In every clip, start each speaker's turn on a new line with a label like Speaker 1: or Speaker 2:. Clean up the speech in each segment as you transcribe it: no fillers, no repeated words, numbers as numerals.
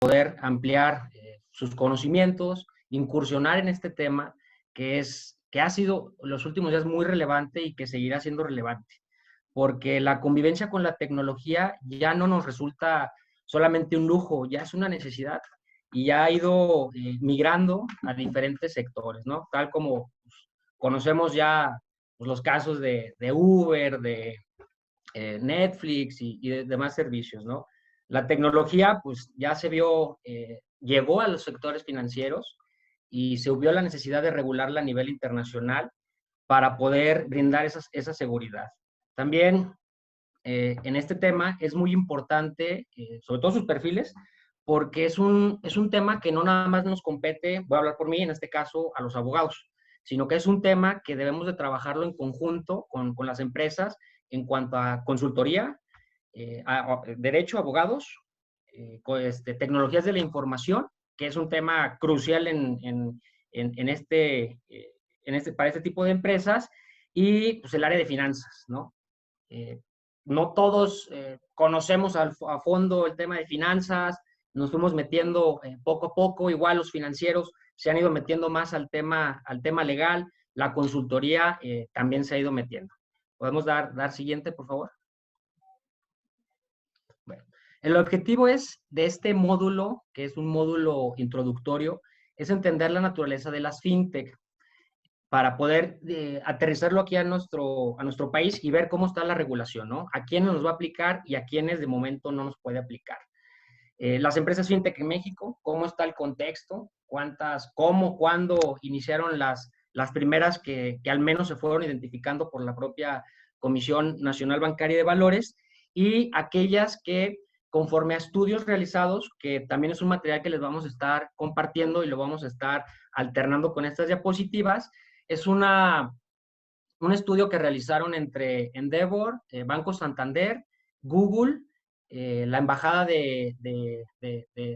Speaker 1: poder ampliar sus conocimientos, incursionar en este tema que ha sido los últimos días muy relevante y que seguirá siendo relevante, porque la convivencia con la tecnología ya no nos resulta solamente un lujo, ya es una necesidad y ya ha ido migrando a diferentes sectores, ¿no? Tal como pues, conocemos ya pues, los casos de Uber, de Netflix y de demás servicios, ¿no? La tecnología, pues ya se vio, llegó a los sectores financieros y se vio la necesidad de regularla a nivel internacional para poder brindar esa seguridad. También en este tema es muy importante, sobre todo sus perfiles, porque es un tema que no nada más nos compete, voy a hablar por mí, en este caso, a los abogados, sino que es un tema que debemos de trabajarlo en conjunto con las empresas en cuanto a consultoría, derecho, abogados, tecnologías de la información, que es un tema crucial para este tipo de empresas, y pues, el área de finanzas, ¿no? Eh, no todos conocemos a fondo el tema de finanzas, nos fuimos metiendo poco a poco, igual los financieros se han ido metiendo más al tema legal, la consultoría también se ha ido metiendo. ¿Podemos dar siguiente, por favor? Bueno, el objetivo de este módulo, que es un módulo introductorio, es entender la naturaleza de las fintech para poder aterrizarlo aquí a nuestro país y ver cómo está la regulación, ¿no? A quiénes nos va a aplicar y a quiénes de momento no nos puede aplicar. Las empresas fintech en México, cómo está el contexto, cómo, cuándo iniciaron las primeras que al menos se fueron identificando por la propia Comisión Nacional Bancaria de Valores, y aquellas que, conforme a estudios realizados, que también es un material que les vamos a estar compartiendo y lo vamos a estar alternando con estas diapositivas, es un estudio que realizaron entre Endeavor, Banco Santander, Google, la Embajada de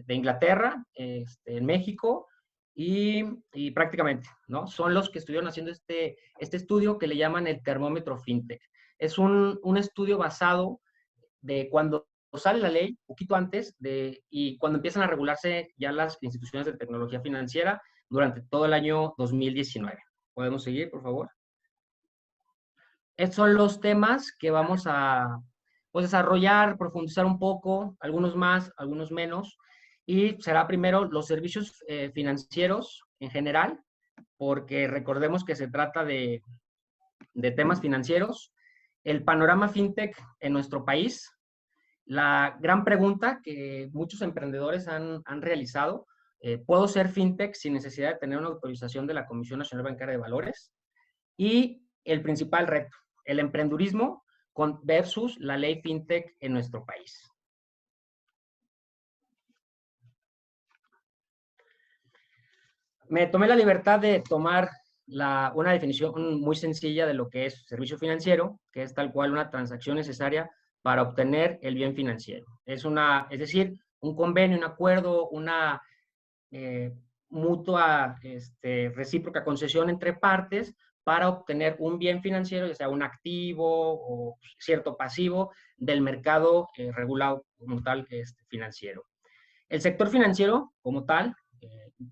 Speaker 1: Inglaterra en México y prácticamente, ¿no? Son los que estuvieron haciendo este estudio que le llaman el termómetro fintech. Es un estudio basado de cuando sale la ley, poquito antes, y cuando empiezan a regularse ya las instituciones de tecnología financiera durante todo el año 2019. ¿Podemos seguir, por favor? Estos son los temas que vamos a pues, desarrollar, profundizar un poco, algunos más, algunos menos, y será primero los servicios financieros en general, porque recordemos que se trata de temas financieros, el panorama fintech en nuestro país, la gran pregunta que muchos emprendedores han realizado, ¿puedo ser fintech sin necesidad de tener una autorización de la Comisión Nacional Bancaria de Valores? Y el principal reto, el emprendurismo versus la ley fintech en nuestro país. Me tomé la libertad de tomar una definición muy sencilla de lo que es servicio financiero, que es tal cual una transacción necesaria para obtener el bien financiero. Es decir, un convenio, un acuerdo, una mutua recíproca concesión entre partes para obtener un bien financiero, ya sea un activo o cierto pasivo del mercado regulado como tal financiero. El sector financiero como tal,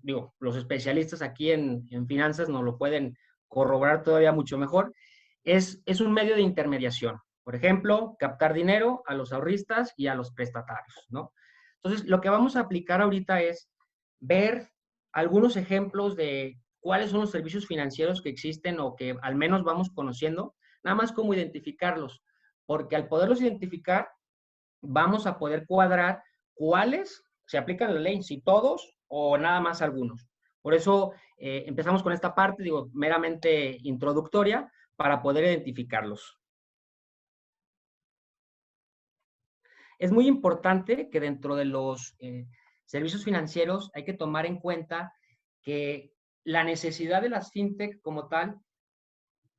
Speaker 1: los especialistas aquí en finanzas nos lo pueden corroborar todavía mucho mejor, es un medio de intermediación. Por ejemplo, captar dinero a los ahorristas y a los prestatarios, ¿no? Entonces, lo que vamos a aplicar ahorita es ver algunos ejemplos de cuáles son los servicios financieros que existen o que al menos vamos conociendo, nada más cómo identificarlos, porque al poderlos identificar, vamos a poder cuadrar cuáles se aplican a la ley, si todos o nada más algunos. Por eso empezamos con esta parte, digo, meramente introductoria, para poder identificarlos. Es muy importante que dentro de los servicios financieros hay que tomar en cuenta que la necesidad de las fintech como tal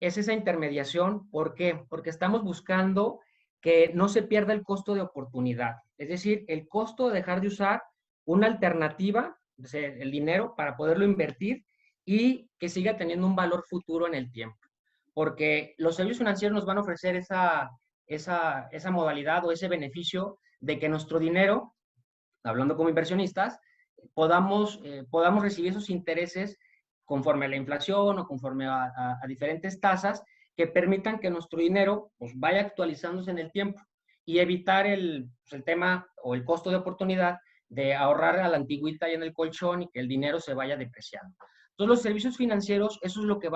Speaker 1: es esa intermediación. ¿Por qué? Porque estamos buscando que no se pierda el costo de oportunidad. Es decir, el costo de dejar de usar una alternativa, o sea, el dinero, para poderlo invertir y que siga teniendo un valor futuro en el tiempo. Porque los servicios financieros nos van a ofrecer esa modalidad o ese beneficio de que nuestro dinero hablando como inversionistas, podamos recibir esos intereses conforme a la inflación o conforme a diferentes tasas que permitan que nuestro dinero pues, vaya actualizándose en el tiempo y evitar el tema o el costo de oportunidad de ahorrar a la antigüita y en el colchón y que el dinero se vaya depreciando. Entonces, los servicios financieros, eso es lo que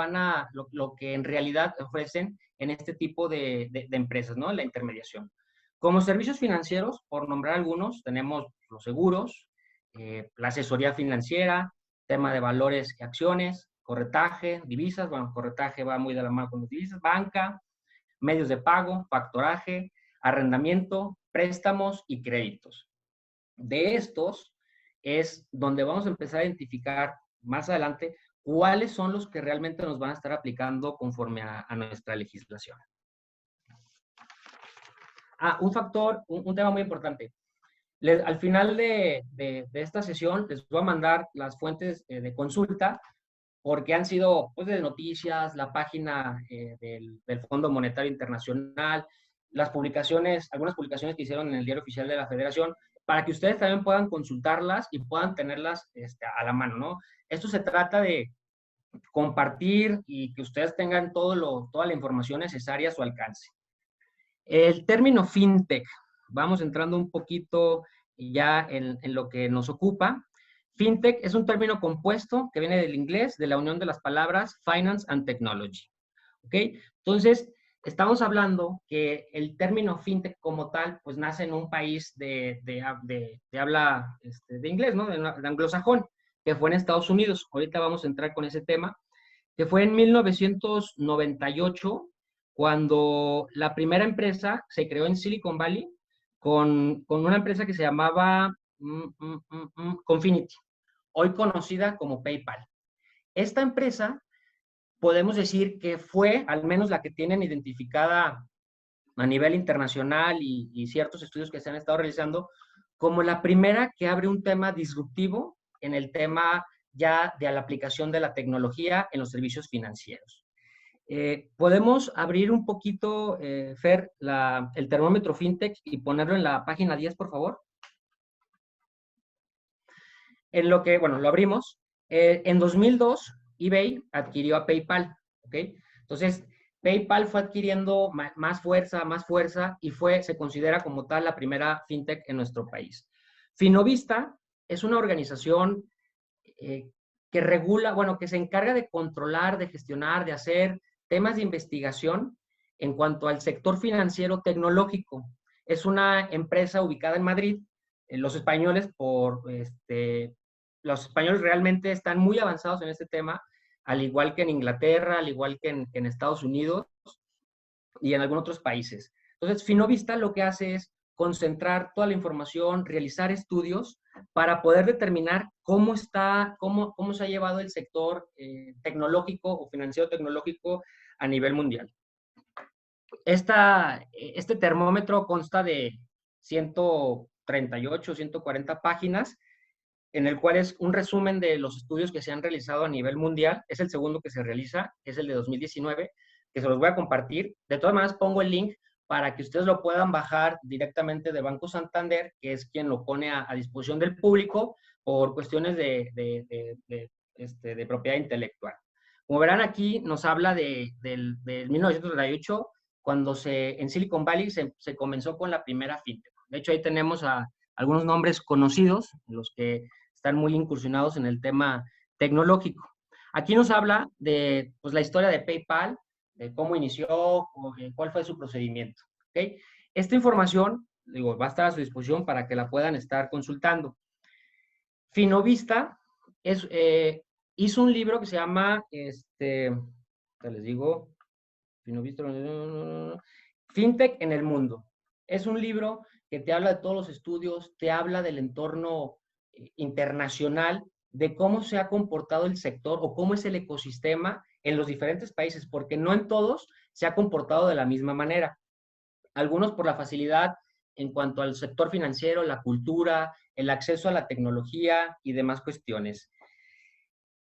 Speaker 1: lo que en realidad ofrecen en este tipo de empresas, ¿no? La intermediación. Como servicios financieros, por nombrar algunos, tenemos los seguros, la asesoría financiera, tema de valores y acciones, corretaje, divisas, bueno, corretaje va muy de la mano con las divisas, banca, medios de pago, factoraje, arrendamiento, préstamos y créditos. De estos es donde vamos a empezar a identificar más adelante cuáles son los que realmente nos van a estar aplicando conforme a nuestra legislación. Un tema muy importante. Al final de esta sesión les voy a mandar las fuentes de consulta porque han sido pues, de noticias, la página del Fondo Monetario Internacional, algunas publicaciones que hicieron en el Diario Oficial de la Federación, para que ustedes también puedan consultarlas y puedan tenerlas a la mano, ¿no? Esto se trata de compartir y que ustedes tengan toda la información necesaria a su alcance. El término fintech, vamos entrando un poquito ya en lo que nos ocupa. Fintech es un término compuesto que viene del inglés, de la unión de las palabras finance and technology. ¿Ok? Entonces, estamos hablando que el término fintech como tal, pues nace en un país de habla de inglés, ¿no? De anglosajón, que fue en Estados Unidos. Ahorita vamos a entrar con ese tema, que fue en 1998 cuando la primera empresa se creó en Silicon Valley con una empresa que se llamaba Confinity, hoy conocida como PayPal. Esta empresa, podemos decir que fue, al menos la que tienen identificada a nivel internacional y ciertos estudios que se han estado realizando, como la primera que abre un tema disruptivo en el tema ya de la aplicación de la tecnología en los servicios financieros. Podemos abrir un poquito, Fer, el termómetro fintech y ponerlo en la página 10, por favor. En lo que, bueno, lo abrimos. En 2002, eBay adquirió a PayPal, ¿ok? Entonces, PayPal fue adquiriendo más fuerza y se considera como tal la primera fintech en nuestro país. Finovista es una organización que regula, bueno, que se encarga de controlar, de gestionar, de hacer temas de investigación en cuanto al sector financiero tecnológico. Es una empresa ubicada en Madrid. Los españoles realmente están muy avanzados en este tema, al igual que en Inglaterra, al igual que en Estados Unidos y en algunos otros países. Entonces, Finovista lo que hace es concentrar toda la información, realizar estudios para poder determinar cómo se ha llevado el sector tecnológico o financiero tecnológico a nivel mundial. Este termómetro consta de 138, 140 páginas, en el cual es un resumen de los estudios que se han realizado a nivel mundial. Es el segundo que se realiza, es el de 2019, que se los voy a compartir. De todas maneras, pongo el link para que ustedes lo puedan bajar directamente de Banco Santander, que es quien lo pone a disposición del público por cuestiones de propiedad intelectual. Como verán aquí, nos habla del 1938, cuando en Silicon Valley se comenzó con la primera fintech. De hecho, ahí tenemos a algunos nombres conocidos, los que están muy incursionados en el tema tecnológico. Aquí nos habla de pues, la historia de PayPal, de cómo inició, cuál fue su procedimiento. ¿Okay? Esta información, va a estar a su disposición para que la puedan estar consultando. Finovista hizo un libro que se llama, les digo, Finovista, Fintech en el mundo. Es un libro que te habla de todos los estudios, te habla del entorno internacional, de cómo se ha comportado el sector o cómo es el ecosistema en los diferentes países, porque no en todos se ha comportado de la misma manera. Algunos por la facilidad en cuanto al sector financiero, la cultura, el acceso a la tecnología y demás cuestiones.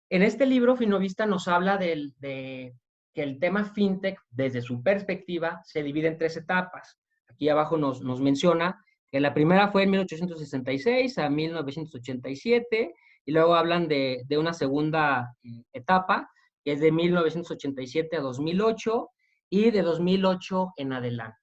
Speaker 1: En este libro, Finovista nos habla que el tema fintech, desde su perspectiva, se divide en 3 etapas. Aquí abajo nos menciona que la primera fue en 1866 a 1987, y luego hablan de una segunda etapa, que es de 1987 a 2008, y de 2008 en adelante.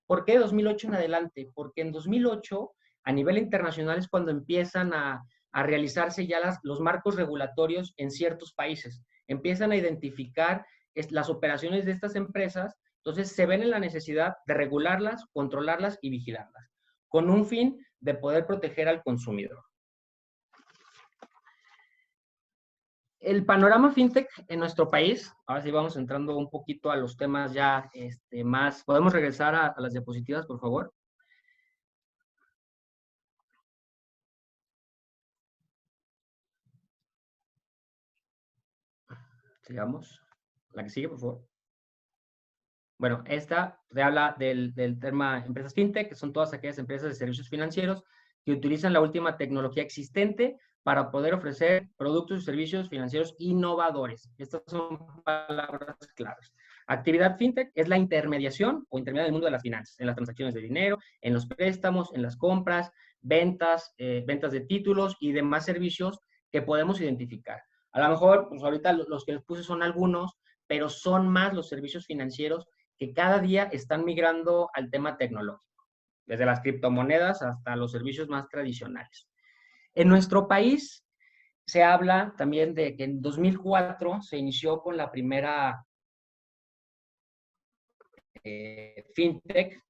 Speaker 1: ¿Por qué 2008 en adelante? Porque en 2008, a nivel internacional, es cuando empiezan a realizarse ya los marcos regulatorios en ciertos países. Empiezan a identificar las operaciones de estas empresas, entonces se ven en la necesidad de regularlas, controlarlas y vigilarlas, con un fin de poder proteger al consumidor. El panorama fintech en nuestro país, ahora sí vamos entrando un poquito a los temas ya más. ¿Podemos regresar a las diapositivas, por favor? Sigamos. La que sigue, por favor. Bueno, esta te habla del tema empresas fintech, que son todas aquellas empresas de servicios financieros que utilizan la última tecnología existente para poder ofrecer productos y servicios financieros innovadores. Estas son palabras claves. Actividad fintech es la intermediación o intermediación del mundo de las finanzas, en las transacciones de dinero, en los préstamos, en las compras, ventas, ventas de títulos y demás servicios que podemos identificar. A lo mejor, pues ahorita los que les puse son algunos, pero son más los servicios financieros que cada día están migrando al tema tecnológico, desde las criptomonedas hasta los servicios más tradicionales. En nuestro país se habla también de que en 2004 se inició con la primera fintech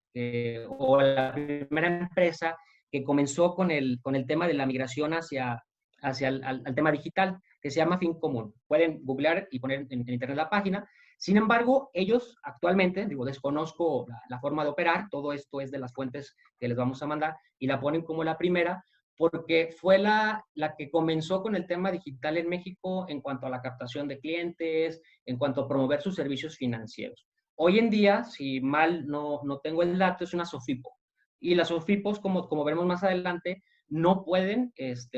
Speaker 1: o la primera empresa que comenzó con el tema de la migración hacia al tema digital, que se llama Fincomún. Pueden googlear y poner en internet la página. Sin embargo, ellos actualmente, digo, desconozco la forma de operar, todo esto es de las fuentes que les vamos a mandar, y la ponen como la primera, porque fue la que comenzó con el tema digital en México en cuanto a la captación de clientes, en cuanto a promover sus servicios financieros. Hoy en día, si mal no tengo el dato, es una SOFIPO. Y las SOFIPOs, como veremos más adelante, no pueden,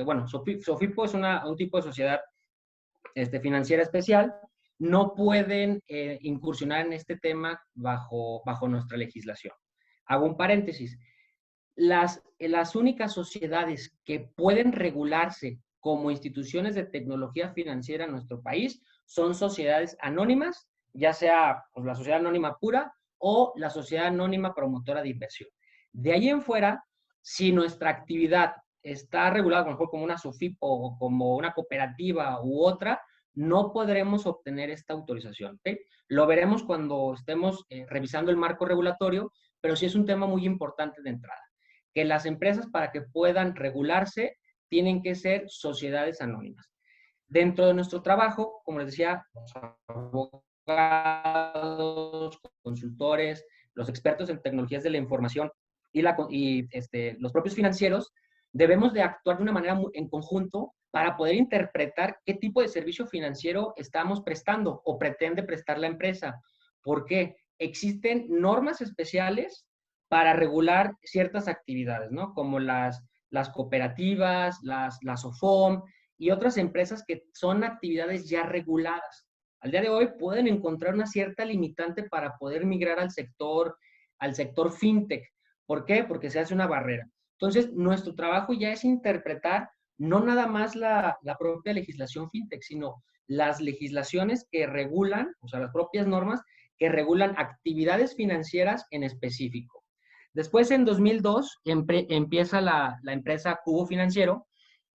Speaker 1: bueno, SOFIPO es un tipo de sociedad financiera especial, no pueden incursionar en este tema bajo nuestra legislación. Hago un paréntesis. Las únicas sociedades que pueden regularse como instituciones de tecnología financiera en nuestro país son sociedades anónimas, ya sea pues, la sociedad anónima pura o la sociedad anónima promotora de inversión. De ahí en fuera, si nuestra actividad está regulada, a lo mejor como una SOFIPO o como una cooperativa u otra, no podremos obtener esta autorización. ¿Okay? Lo veremos cuando estemos revisando el marco regulatorio, pero sí es un tema muy importante de entrada, que las empresas para que puedan regularse tienen que ser sociedades anónimas. Dentro de nuestro trabajo, como les decía, los abogados, consultores, los expertos en tecnologías de la información y los propios financieros, debemos de actuar de una manera en conjunto para poder interpretar qué tipo de servicio financiero estamos prestando o pretende prestar la empresa. ¿Por qué? Existen normas especiales para regular ciertas actividades, ¿no? Como las cooperativas, las OFOM y otras empresas que son actividades ya reguladas. Al día de hoy pueden encontrar una cierta limitante para poder migrar al sector fintech. ¿Por qué? Porque se hace una barrera. Entonces, nuestro trabajo ya es interpretar no nada más la propia legislación fintech, sino las legislaciones que regulan, o sea, las propias normas que regulan actividades financieras en específico. Después, en 2002, empieza la empresa Cubo Financiero.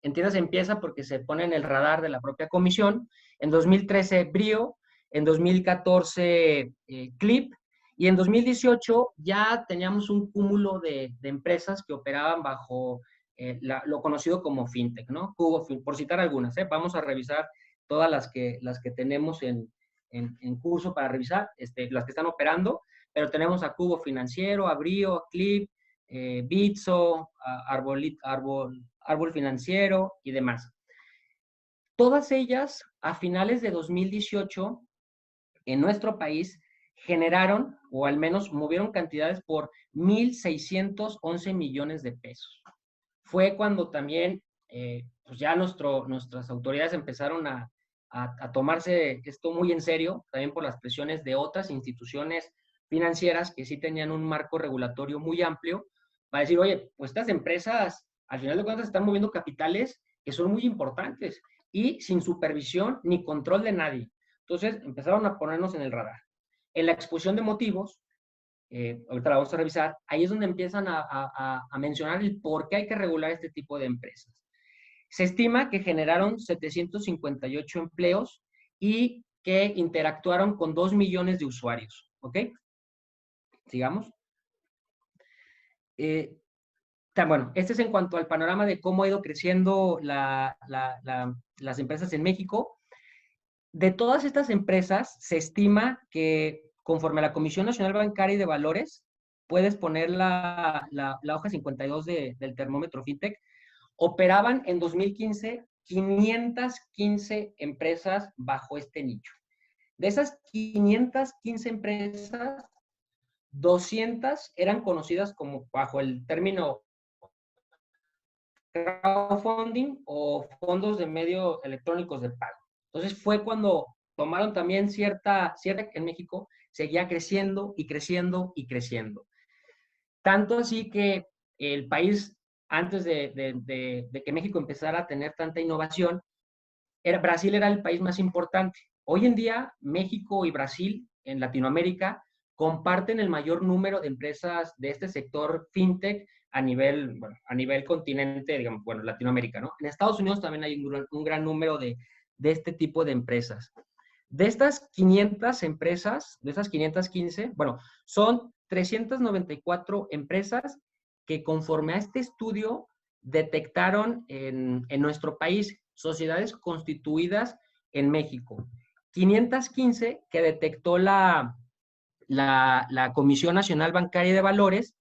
Speaker 1: Entiendes, empieza porque se pone en el radar de la propia comisión. En 2013, Brio. En 2014, Clip. Y en 2018 ya teníamos un cúmulo de empresas que operaban bajo lo conocido como fintech, ¿no? Cubo, por citar algunas, ¿eh? Vamos a revisar todas las que tenemos en curso para revisar, las que están operando, pero tenemos a Cubo Financiero, a Brio, a Clip, Bitso, a Árbol Financiero y demás. Todas ellas, a finales de 2018, en nuestro país, generaron, o al menos movieron cantidades por 1,611 millones de pesos. Fue cuando también, pues ya nuestras autoridades empezaron a tomarse esto muy en serio, también por las presiones de otras instituciones financieras que sí tenían un marco regulatorio muy amplio, va a decir, oye, pues estas empresas al final de cuentas están moviendo capitales que son muy importantes y sin supervisión ni control de nadie. Entonces empezaron a ponernos en el radar. En la exposición de motivos, ahorita la vamos a revisar, ahí es donde empiezan a mencionar el por qué hay que regular este tipo de empresas. Se estima que generaron 758 empleos y que interactuaron con 2 millones de usuarios. ¿Ok? Sigamos. Bueno, este es en cuanto al panorama de cómo ha ido creciendo las empresas en México. De todas estas empresas, se estima que conforme a la Comisión Nacional Bancaria y de Valores, puedes poner la hoja 52 del termómetro FinTech, operaban en 2015 515 empresas bajo este nicho. De esas 515 empresas, 200 eran conocidas como bajo el término crowdfunding o fondos de medios electrónicos de pago. Entonces fue cuando tomaron también cierta en México, seguía creciendo y creciendo y creciendo. Tanto así que el país, antes de que México empezara a tener tanta innovación, Brasil era el país más importante. Hoy en día, México y Brasil en Latinoamérica comparten el mayor número de empresas de este sector fintech a nivel, bueno, a nivel continente, digamos, bueno, Latinoamérica, ¿no? En Estados Unidos también hay un gran número de este tipo de empresas. De estas 500 empresas, de esas 515, bueno, son 394 empresas que conforme a este estudio detectaron en nuestro país sociedades constituidas en México. 515 que detectó la Comisión Nacional Bancaria de Valores,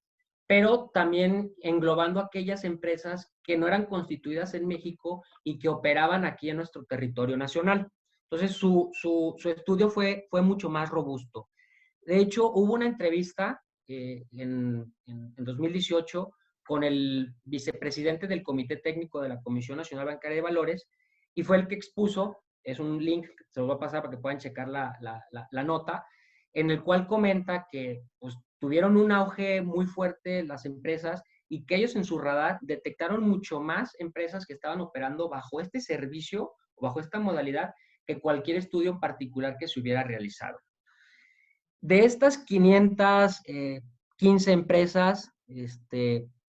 Speaker 1: pero también englobando aquellas empresas que no eran constituidas en México y que operaban aquí en nuestro territorio nacional. Entonces, su estudio fue mucho más robusto. De hecho, hubo una entrevista en 2018 con el vicepresidente del Comité Técnico de la Comisión Nacional Bancaria de Valores y fue el que expuso, es un link, se lo voy a pasar para que puedan checar la nota, en el cual comenta que pues, tuvieron un auge muy fuerte las empresas y que ellos en su radar detectaron mucho más empresas que estaban operando bajo este servicio o bajo esta modalidad que cualquier estudio en particular que se hubiera realizado. De estas 515 empresas,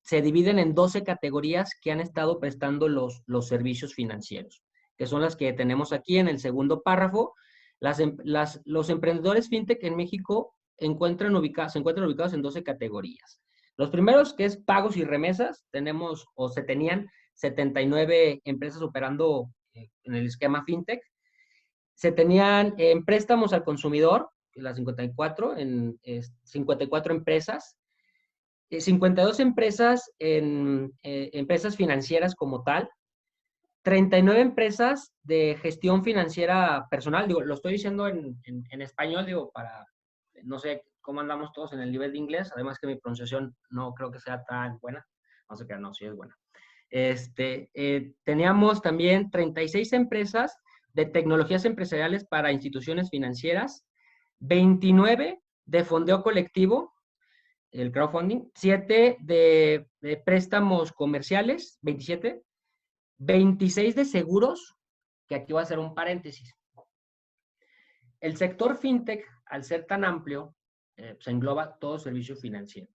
Speaker 1: se dividen en 12 categorías que han estado prestando los servicios financieros, que son las que tenemos aquí en el segundo párrafo. Los emprendedores fintech en México se encuentran ubicados en 12 categorías. Los primeros, que es pagos y remesas, tenemos o se tenían 79 empresas operando en el esquema fintech. Se tenían préstamos al consumidor, las 54, 54 empresas, 52 empresas en empresas financieras como tal, 39 empresas de gestión financiera personal, digo, lo estoy diciendo en español, digo, para, no sé cómo andamos todos en el nivel de inglés, además que mi pronunciación no creo que sea tan buena, no sé qué, no, sí es buena. Teníamos también 36 empresas de tecnologías empresariales para instituciones financieras, 29 de fondeo colectivo, el crowdfunding, 7 de préstamos comerciales, 27, 26 de seguros, que aquí voy a hacer un paréntesis. El sector fintech, al ser tan amplio, se engloba todo servicio financiero.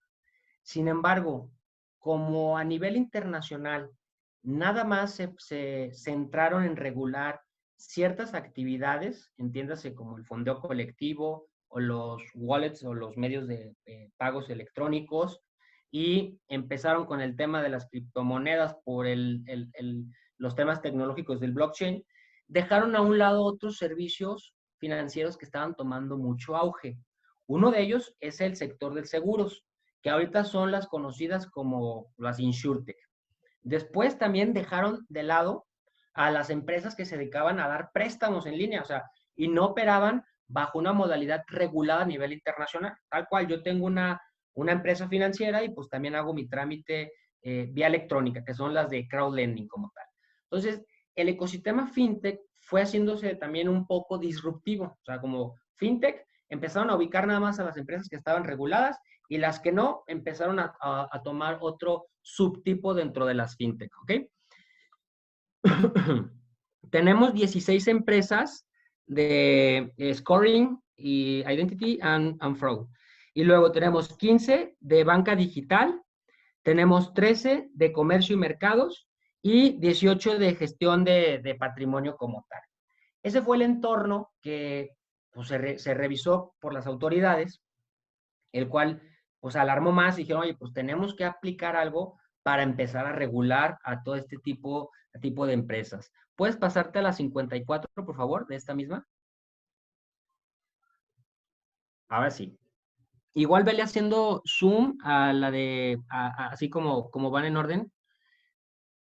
Speaker 1: Sin embargo, como a nivel internacional, nada más se centraron en regular ciertas actividades, entiéndase como el fondeo colectivo o los wallets o los medios de pagos electrónicos, y empezaron con el tema de las criptomonedas por los temas tecnológicos del blockchain, dejaron a un lado otros servicios financieros que estaban tomando mucho auge. Uno de ellos es el sector de seguros, que ahorita son las conocidas como las InsurTech. Después también dejaron de lado a las empresas que se dedicaban a dar préstamos en línea, o sea, y no operaban bajo una modalidad regulada a nivel internacional. Tal cual, yo tengo una empresa financiera y pues también hago mi trámite vía electrónica, que son las de crowdlending como tal. Entonces, el ecosistema fintech fue haciéndose también un poco disruptivo, o sea, como fintech empezaron a ubicar nada más a las empresas que estaban reguladas y las que no empezaron a tomar otro subtipo dentro de las fintech, ¿ok? Tenemos 16 empresas de scoring y identity and fraud. Y luego tenemos 15 de banca digital, tenemos 13 de comercio y mercados y 18 de gestión de patrimonio como tal. Ese fue el entorno que pues, se revisó por las autoridades, el cual pues alarmó más y dijeron, oye, pues tenemos que aplicar algo para empezar a regular a todo este tipo de empresas. ¿Puedes pasarte a la 54, por favor, de esta misma? Ahora sí. Igual vele haciendo zoom a la de, así como van en orden,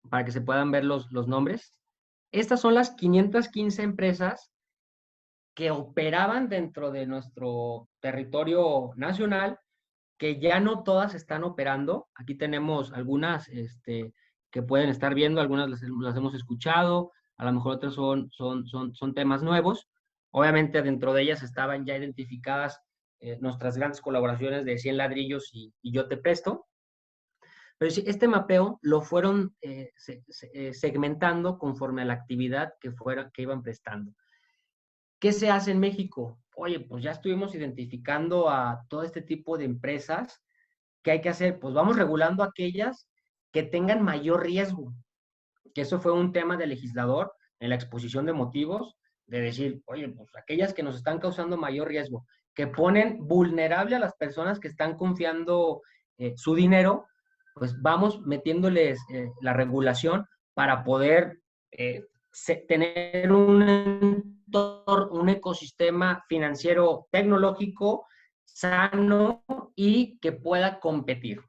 Speaker 1: para que se puedan ver los nombres. Estas son las 515 empresas que operaban dentro de nuestro territorio nacional, que ya no todas están operando. Aquí tenemos algunas que pueden estar viendo, algunas las hemos escuchado, a lo mejor otras son temas nuevos. Obviamente dentro de ellas estaban ya identificadas nuestras grandes colaboraciones de 100 ladrillos y Yo Te Presto. Pero sí, este mapeo lo fueron segmentando conforme a la actividad que iban prestando. ¿Qué se hace en México? Oye, pues ya estuvimos identificando a todo este tipo de empresas. ¿Qué hay que hacer? Pues vamos regulando aquellas que tengan mayor riesgo, que eso fue un tema del legislador en la exposición de motivos, de decir, oye, pues aquellas que nos están causando mayor riesgo, que ponen vulnerable a las personas que están confiando su dinero, pues vamos metiéndoles la regulación para poder tener un ecosistema financiero tecnológico sano y que pueda competir,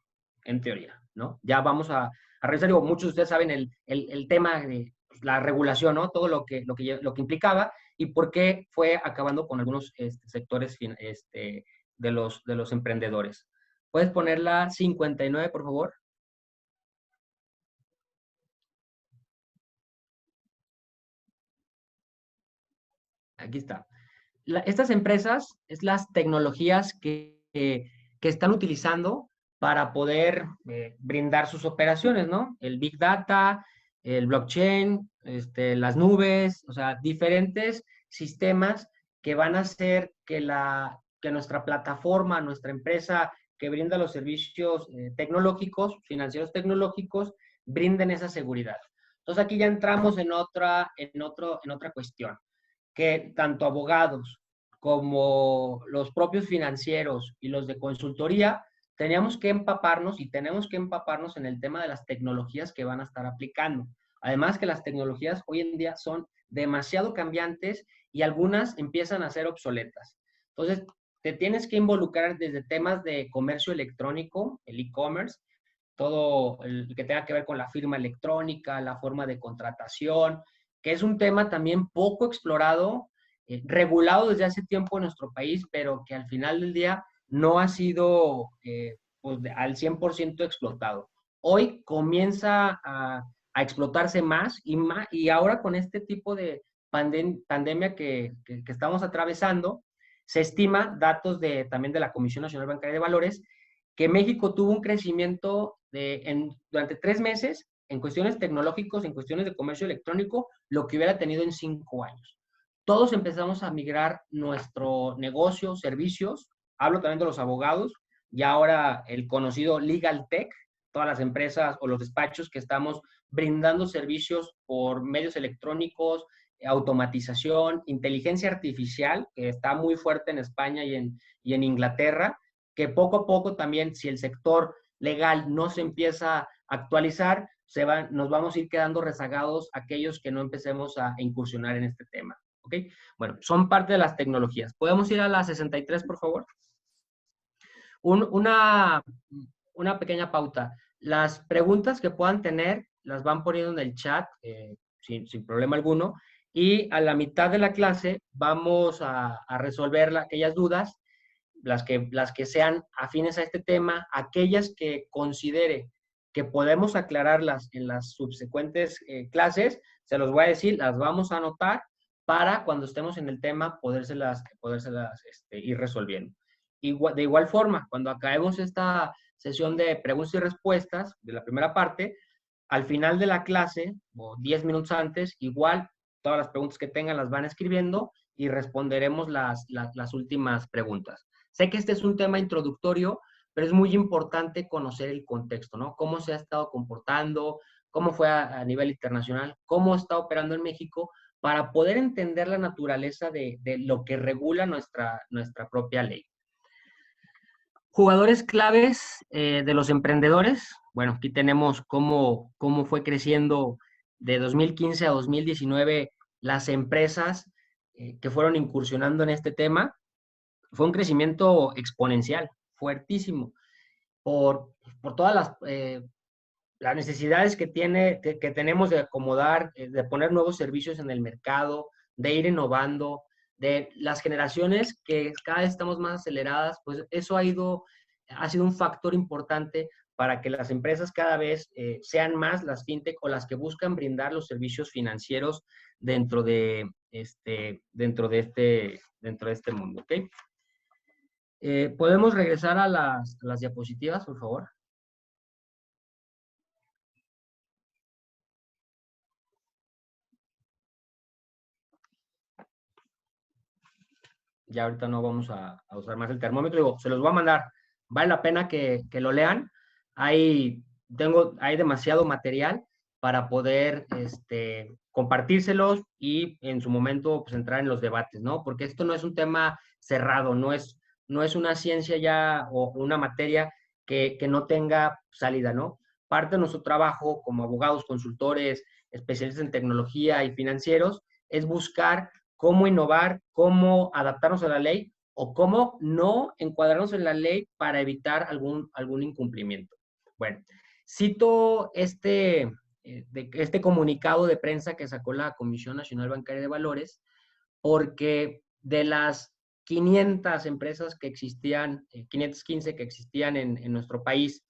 Speaker 1: en teoría, ¿no? Ya vamos a revisar, digo, muchos de ustedes saben el tema de la regulación, ¿no? Todo lo que implicaba y por qué fue acabando con algunos sectores de los emprendedores. ¿Puedes poner la 59, por favor? Aquí está. Estas empresas es las tecnologías que están utilizando para poder brindar sus operaciones, ¿no? El Big Data, el blockchain, las nubes, o sea, diferentes sistemas que van a hacer que nuestra plataforma, nuestra empresa que brinda los servicios tecnológicos, financieros tecnológicos, brinden esa seguridad. Entonces aquí ya entramos en otra cuestión que tanto abogados como los propios financieros y los de consultoría teníamos que empaparnos y tenemos que empaparnos en el tema de las tecnologías que van a estar aplicando. Además que las tecnologías hoy en día son demasiado cambiantes y algunas empiezan a ser obsoletas. Entonces, te tienes que involucrar desde temas de comercio electrónico, el e-commerce, todo el que tenga que ver con la firma electrónica, la forma de contratación, que es un tema también poco explorado, regulado desde hace tiempo en nuestro país, pero que al final del día no ha sido pues, al 100% explotado. Hoy comienza a explotarse más y ahora con este tipo de pandemia que estamos atravesando, se estima, datos también de la Comisión Nacional Bancaria de Valores, que México tuvo un crecimiento durante 3 meses en cuestiones tecnológicas, en cuestiones de comercio electrónico, lo que hubiera tenido en 5 años. Todos empezamos a migrar nuestro negocio, servicios, hablo también de los abogados, y ahora el conocido Legal Tech, todas las empresas o los despachos que estamos brindando servicios por medios electrónicos, automatización, inteligencia artificial, que está muy fuerte en España y en Inglaterra, que poco a poco también, si el sector legal no se empieza a actualizar, nos vamos a ir quedando rezagados aquellos que no empecemos a incursionar en este tema. ¿Ok? Bueno, son parte de las tecnologías. ¿Podemos ir a la 63, por favor? Una pequeña pauta. Las preguntas que puedan tener las van poniendo en el chat sin problema alguno. Y a la mitad de la clase vamos a resolver aquellas dudas, las que sean afines a este tema, aquellas que considere que podemos aclararlas en las subsecuentes clases, se los voy a decir, las vamos a anotar para cuando estemos en el tema podérselas ir resolviendo. De igual forma, cuando acabemos esta sesión de preguntas y respuestas de la primera parte, al final de la clase, o 10 minutos antes, igual todas las preguntas que tengan las van escribiendo y responderemos las últimas preguntas. Sé que este es un tema introductorio, pero es muy importante conocer el contexto, ¿no? Cómo se ha estado comportando, cómo fue a nivel internacional, cómo está operando en México, para poder entender la naturaleza de lo que regula nuestra propia ley. Jugadores claves de los emprendedores. Bueno, aquí tenemos cómo fue creciendo de 2015 a 2019 las empresas que fueron incursionando en este tema. Fue un crecimiento exponencial, fuertísimo, por todas las necesidades que tenemos de acomodar, de poner nuevos servicios en el mercado, de ir innovando, de las generaciones que cada vez estamos más aceleradas, pues eso ha sido un factor importante para que las empresas cada vez sean más las fintech o las que buscan brindar los servicios financieros dentro de este mundo, ¿ok? ¿Podemos regresar a las diapositivas, por favor? Ya ahorita no vamos a usar más el termómetro, digo, se los voy a mandar, vale la pena que lo lean, hay demasiado material para poder compartírselos y en su momento pues, entrar en los debates, ¿no? Porque esto no es un tema cerrado, no es una ciencia ya o una materia que no tenga salida, ¿no? Parte de nuestro trabajo como abogados, consultores, especialistas en tecnología y financieros es buscar cómo innovar, cómo adaptarnos a la ley o cómo no encuadrarnos en la ley para evitar algún incumplimiento. Bueno, cito este comunicado de prensa que sacó la Comisión Nacional Bancaria de Valores, porque de las 500 empresas que existían, 515 que existían en nuestro país,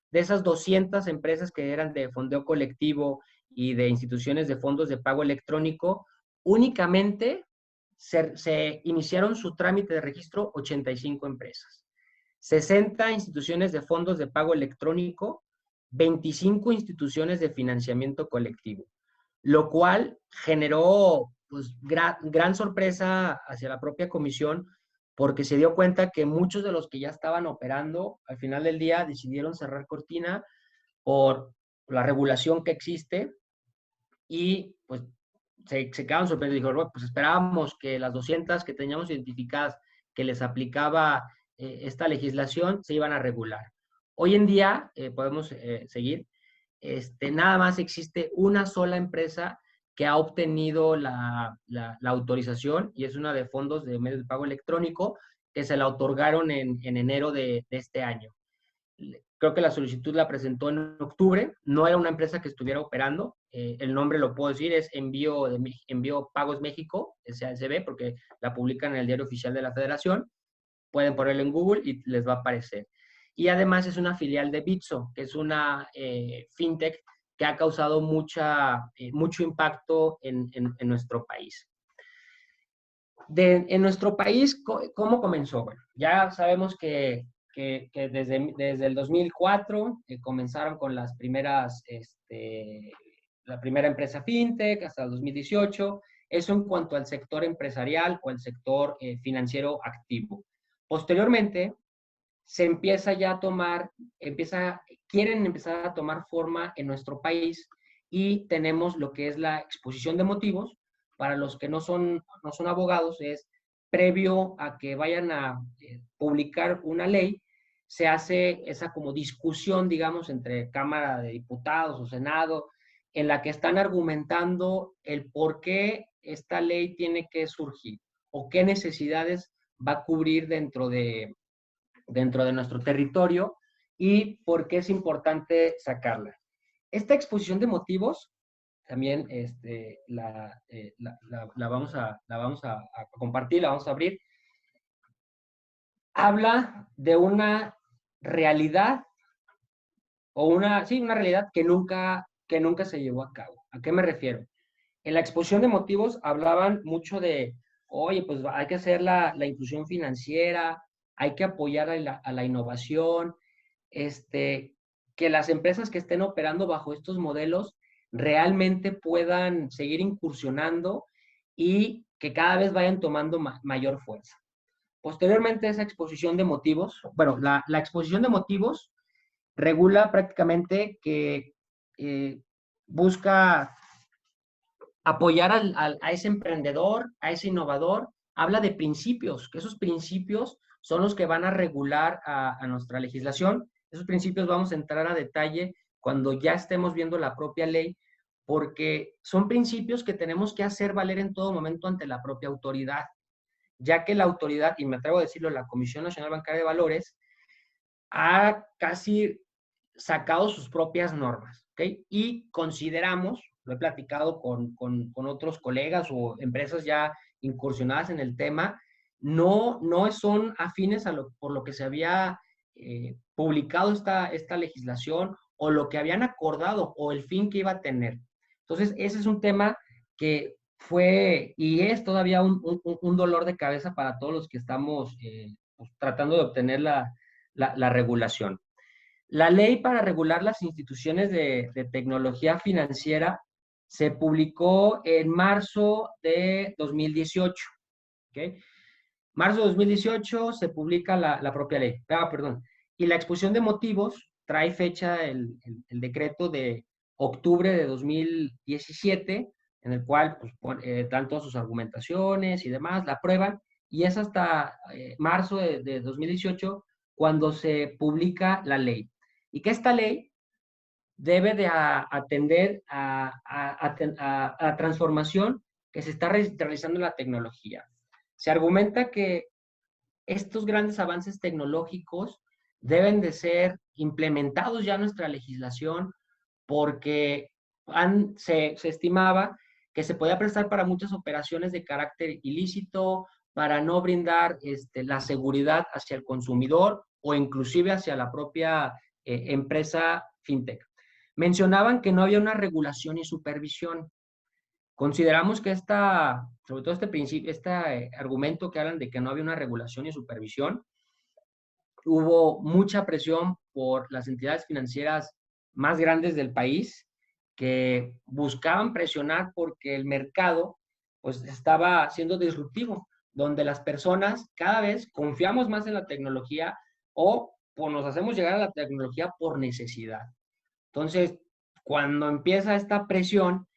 Speaker 1: de esas 200 empresas que eran de fondeo colectivo y de instituciones de fondos de pago electrónico, únicamente se iniciaron su trámite de registro 85 empresas, 60 instituciones de fondos de pago electrónico, 25 instituciones de financiamiento colectivo, lo cual generó pues, gran sorpresa hacia la propia comisión porque se dio cuenta que muchos de los que ya estaban operando al final del día decidieron cerrar cortina por la regulación que existe y pues se quedaron sorprendidos. Dijo, bueno, pues esperábamos que las 200 que teníamos identificadas que les aplicaba esta legislación se iban a regular. Hoy en día, podemos seguir, nada más existe una sola empresa que ha obtenido la autorización y es una de fondos de medios de pago electrónico que se la otorgaron en enero de este año. Creo que la solicitud la presentó en octubre, no era una empresa que estuviera operando, el nombre lo puedo decir, es Envío Pagos México, SASB, porque la publican en el Diario Oficial de la Federación, pueden ponerlo en Google y les va a aparecer. Y además es una filial de Bitso, que es una fintech que ha causado mucho impacto en nuestro país. En nuestro país, ¿cómo comenzó? Bueno, ya sabemos que desde el 2004 comenzaron con la primera empresa fintech hasta el 2018, eso en cuanto al sector empresarial o el sector financiero activo. Posteriormente, se empieza ya a quieren empezar a tomar forma en nuestro país y tenemos lo que es la exposición de motivos. Para los que no son abogados, es previo a que vayan a publicar una ley, se hace esa como discusión, digamos, entre Cámara de Diputados o Senado, en la que están argumentando el por qué esta ley tiene que surgir o qué necesidades va a cubrir dentro de nuestro territorio y por qué es importante sacarla. Esta exposición de motivos también la vamos a compartir, la vamos a abrir. Habla de una realidad o una realidad que nunca se llevó a cabo. ¿A qué me refiero? En la exposición de motivos hablaban mucho de, oye, pues hay que hacer la inclusión financiera, hay que apoyar a la innovación, que las empresas que estén operando bajo estos modelos realmente puedan seguir incursionando y que cada vez vayan tomando mayor fuerza. Posteriormente, esa exposición de motivos, bueno, la exposición de motivos regula prácticamente que busca apoyar a ese emprendedor, a ese innovador, habla de principios, que esos principios son los que van a regular a nuestra legislación. Esos principios vamos a entrar a detalle cuando ya estemos viendo la propia ley, porque son principios que tenemos que hacer valer en todo momento ante la propia autoridad, ya que la autoridad, y me atrevo a decirlo, la Comisión Nacional Bancaria de Valores, ha casi sacado sus propias normas, ¿ok? Y consideramos, lo he platicado con otros colegas o empresas ya incursionadas en el tema, no son afines por lo que se había publicado esta legislación o lo que habían acordado o el fin que iba a tener. Entonces, ese es un tema que fue y es todavía un dolor de cabeza para todos los que estamos pues, tratando de obtener la regulación. La ley para regular las instituciones de tecnología financiera se publicó en marzo de 2018. ¿Okay? Marzo de 2018 se publica la propia ley. Perdón. Y la exposición de motivos trae fecha el decreto de octubre de 2017, en el cual pues, dan todas sus argumentaciones y demás, la aprueban, y es hasta marzo de 2018 cuando se publica la ley. Y que esta ley debe de atender a la transformación que se está realizando en la tecnología. Se argumenta que estos grandes avances tecnológicos deben de ser implementados ya en nuestra legislación porque se estimaba que se podía prestar para muchas operaciones de carácter ilícito, para no brindar la seguridad hacia el consumidor o inclusive hacia la propia empresa fintech. Mencionaban que no había una regulación y supervisión. Consideramos que sobre todo este principio, argumento que hablan de que no había una regulación y supervisión, hubo mucha presión por las entidades financieras más grandes del país que buscaban presionar porque el mercado pues estaba siendo disruptivo, donde las personas cada vez confiamos más en la tecnología o pues, nos hacemos llegar a la tecnología por necesidad. Entonces, cuando empieza esta presión,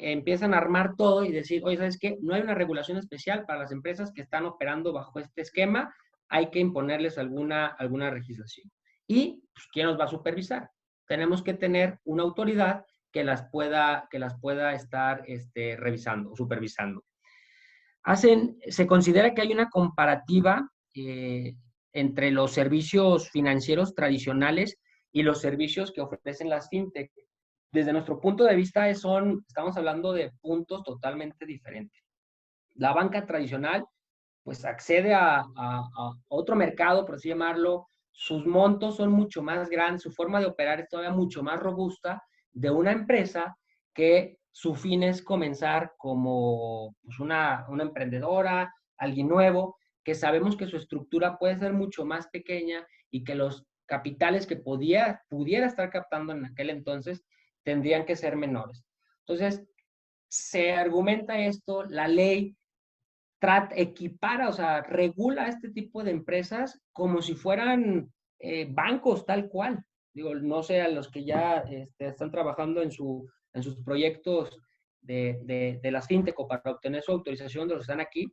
Speaker 1: empiezan a armar todo y decir, oye, ¿sabes qué? No hay una regulación especial para las empresas que están operando bajo este esquema, hay que imponerles alguna legislación. Y, pues, ¿quién nos va a supervisar? Tenemos que tener una autoridad que las pueda estar revisando, supervisando. Se considera que hay una comparativa entre los servicios financieros tradicionales y los servicios que ofrecen las fintech. Desde nuestro punto de vista, estamos hablando de puntos totalmente diferentes. La banca tradicional, pues accede a otro mercado, por así llamarlo, sus montos son mucho más grandes, su forma de operar es todavía mucho más robusta de una empresa que su fin es comenzar como pues una emprendedora, alguien nuevo, que sabemos que su estructura puede ser mucho más pequeña y que los capitales que pudiera estar captando en aquel entonces tendrían que ser menores. Entonces, se argumenta esto, la ley equipara, o sea, regula este tipo de empresas como si fueran bancos tal cual. Digo, no sé, a los que ya están trabajando en sus proyectos de las fintech o para obtener su autorización de los que están aquí,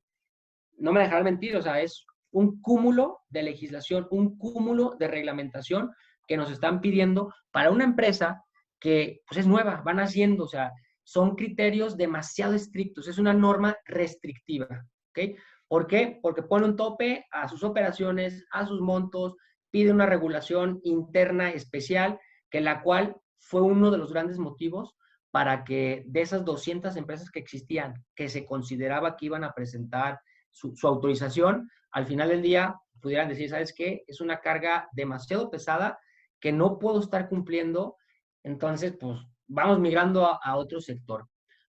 Speaker 1: no me dejarán mentir, o sea, es un cúmulo de legislación, un cúmulo de reglamentación que nos están pidiendo para una empresa que pues es nueva, van haciendo, o sea, son criterios demasiado estrictos, es una norma restrictiva, ¿ok? ¿Por qué? Porque pone un tope a sus operaciones, a sus montos, pide una regulación interna especial, que la cual fue uno de los grandes motivos para que de esas 200 empresas que existían, que se consideraba que iban a presentar su autorización, al final del día pudieran decir, ¿sabes qué? Es una carga demasiado pesada que no puedo estar cumpliendo, entonces pues vamos migrando a otro sector.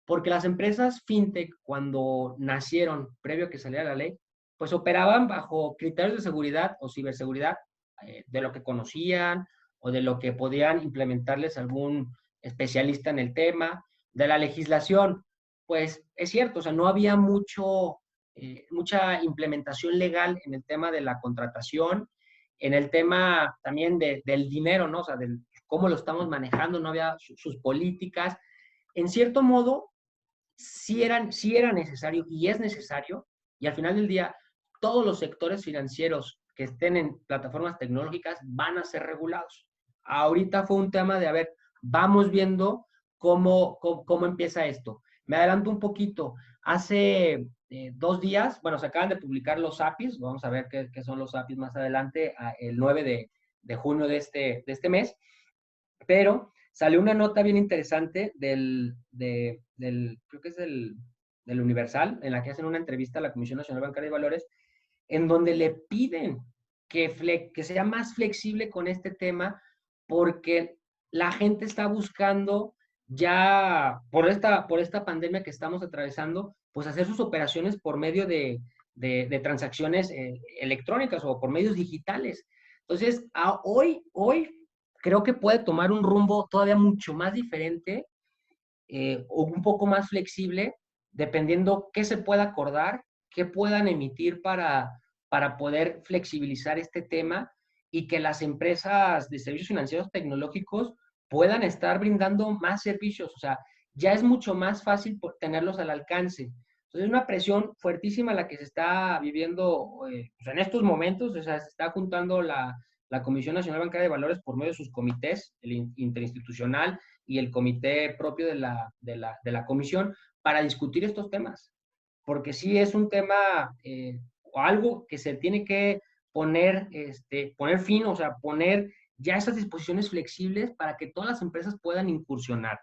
Speaker 1: porque las empresas fintech, cuando nacieron, previo a que saliera la ley, pues operaban bajo criterios de seguridad o ciberseguridad, de lo que conocían o de lo que podían implementarles algún especialista en el tema. De la legislación, pues es cierto, o sea, no había mucha implementación legal en el tema de la contratación, en el tema también del dinero, ¿no? O sea, del cómo lo estamos manejando, no había sus políticas. En cierto modo, sí era necesario y es necesario, y al final del día, todos los sectores financieros que estén en plataformas tecnológicas van a ser regulados. Ahorita fue un tema de, a ver, vamos viendo cómo empieza esto. Me adelanto un poquito. Hace 2 días, bueno, se acaban de publicar los APIs, vamos a ver qué son los APIs más adelante, el 9 de junio de este mes, pero salió una nota bien interesante creo que es del Universal, en la que hacen una entrevista a la Comisión Nacional Bancaria de Valores, en donde le piden que sea más flexible con este tema, porque la gente está buscando ya, por esta pandemia que estamos atravesando, pues hacer sus operaciones por medio de transacciones electrónicas o por medios digitales. Entonces, hoy creo que puede tomar un rumbo todavía mucho más diferente, o un poco más flexible, dependiendo qué se pueda acordar, qué puedan emitir para poder flexibilizar este tema y que las empresas de servicios financieros tecnológicos puedan estar brindando más servicios. O sea, ya es mucho más fácil tenerlos al alcance. Entonces, es una presión fuertísima la que se está viviendo pues en estos momentos. O sea, se está juntando la Comisión Nacional Bancaria de Valores por medio de sus comités, el interinstitucional y el comité propio de la comisión, para discutir estos temas. Porque sí es un tema o algo que se tiene que poner fin, o sea, poner ya esas disposiciones flexibles para que todas las empresas puedan incursionar.